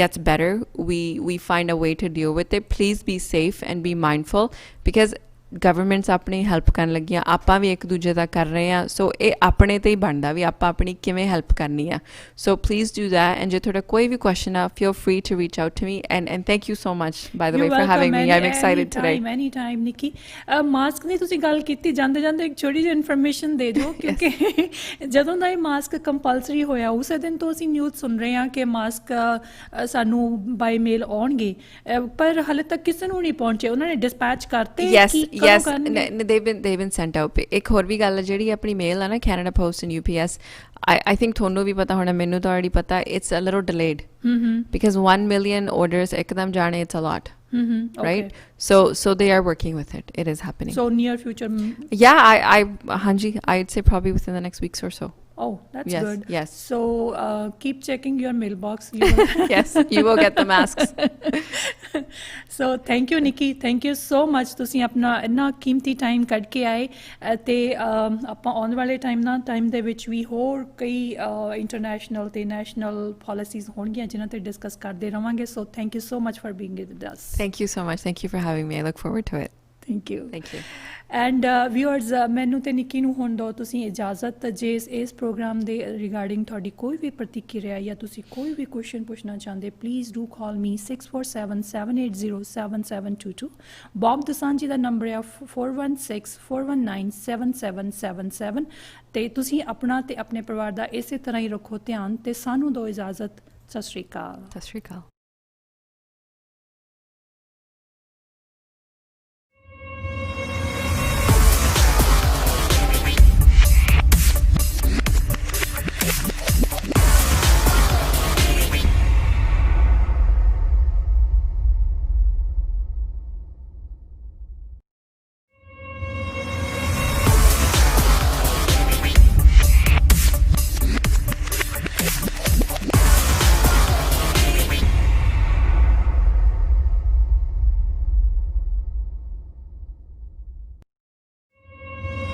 gets better we find a way to deal with it please be safe and be mindful because governments ਆਪਣੀ ਹੈਲਪ ਕਰਨ ਲੱਗੀਆਂ ਆਪਾਂ ਵੀ ਇੱਕ ਦੂਜੇ ਦਾ ਕਰ ਰਹੇ ਹਾਂ ਸੋ ਇਹ ਆਪਣੇ 'ਤੇ ਹੀ ਬਣਦਾ ਵੀ ਆਪਾਂ ਆਪਣੀ ਕਿਵੇਂ ਹੈਲਪ ਕਰਨੀ ਆ so please do that and ਜੇ ਤੁਹਾਡਾ ਕੋਈ ਵੀ ਕੁਐਸਚਨ ਆ feel free to reach out to me and thank you so much by the way for having me I am excited today any time ਨਿੱਕੀ ਮਾਸਕ ਦੀ ਤੁਸੀਂ ਗੱਲ ਕੀਤੀ ਜਾਂਦੇ ਇੱਕ ਛੋਟੀ ਜਿਹੀ ਇਨਫੋਰਮੇਸ਼ਨ ਦੇ ਦਿਓ ਕਿਉਂਕਿ ਜਦੋਂ ਦਾ ਇਹ ਮਾਸਕ ਕੰਪਲਸਰੀ ਹੋਇਆ ਉਸੇ ਦਿਨ ਤੋਂ ਅਸੀਂ ਨਿਊਜ਼ ਸੁਣ ਰਹੇ ਹਾਂ ਕਿ ਮਾਸਕ ਸਾਨੂੰ ਬਾਈ ਮੇਲ ਆਉਣਗੇ ਪਰ ਹਾਲੇ ਤੱਕ ਕਿਸੇ ਨੂੰ ਨਹੀਂ ਪਹੁੰਚੇ ਉਹਨਾਂ ਨੇ ਡਿਸਪੈਚ ਕਰਤੇ yes they've been sent out ਇੱਕ ਹੋਰ ਵੀ ਗੱਲ ਜਿਹੜੀ ਆਪਣੀ ਮੇਲ ਆ ਨਾ Canada Post and UPS I think ਤੁਹਾਨੂੰ ਵੀ ਪਤਾ ਹੋਣਾ ਮੈਨੂੰ ਤਾਂ already ਪਤਾ it's a little delayed because 1 million orders ਇੱਕਦਮ ਜਾਣੇ it's a lot right so they are working with it is happening so near future yeah I'd say probably within the next weeks or so Oh, that's good. Yes. So keep checking your mailbox. Yes, you will get the masks. So thank you, Nikki. Thank you so much. ਤੁਸੀਂ ਆਪਣਾ ਇੰਨਾ ਕੀਮਤੀ time ਕੱਢ ਕੇ ਆਏ ਤੇ ਆਪਾਂ ਆਉਣ ਵਾਲੇ ਟਾਈਮ ਦੇ ਵਿੱਚ ਵੀ ਹੋਰ ਕਈ ਇੰਟਰਨੈਸ਼ਨਲ ਤੇ ਨੈਸ਼ਨਲ ਪਾਲਿਸੀਜ਼ ਹੋਣਗੀਆਂ ਜਿਨ੍ਹਾਂ ਤੇ ਡਿਸਕਸ ਕਰਦੇ ਰਵਾਂਗੇ so thank you so much for being with us Thank you so much. Thank you for having me. I look forward to it. Thank you. Thank you. And viewers ਮੈਨੂੰ ਤੇ ਨਿੱਕੀ ਨੂੰ ਹੁਣ ਦਿਓ ਤੁਸੀਂ ਇਜਾਜ਼ਤ ਜੇ ਇਸ ਪ੍ਰੋਗਰਾਮ ਦੇ ਰਿਗਾਰਡਿੰਗ ਤੁਹਾਡੀ ਕੋਈ ਵੀ ਪ੍ਰਤੀਕਿਰਿਆ ਜਾਂ ਤੁਸੀਂ ਕੋਈ ਵੀ ਕੁਐਸਚਨ ਪੁੱਛਣਾ ਚਾਹੁੰਦੇ please do call me 6477807722 Bob Dasanjhi ਦਾ ਨੰਬਰ ਹੈ 4164197777 ਤੇ ਤੁਸੀਂ ਆਪਣਾ ਤੇ ਆਪਣੇ ਪਰਿਵਾਰ ਦਾ ਇਸੇ ਤਰ੍ਹਾਂ ਹੀ ਰੱਖੋ ਧਿਆਨ ਤੇ ਸਾਨੂੰ ਦਿਓ ਇਜਾਜ਼ਤ ਸਤਿ ਸ਼੍ਰੀ ਅਕਾਲ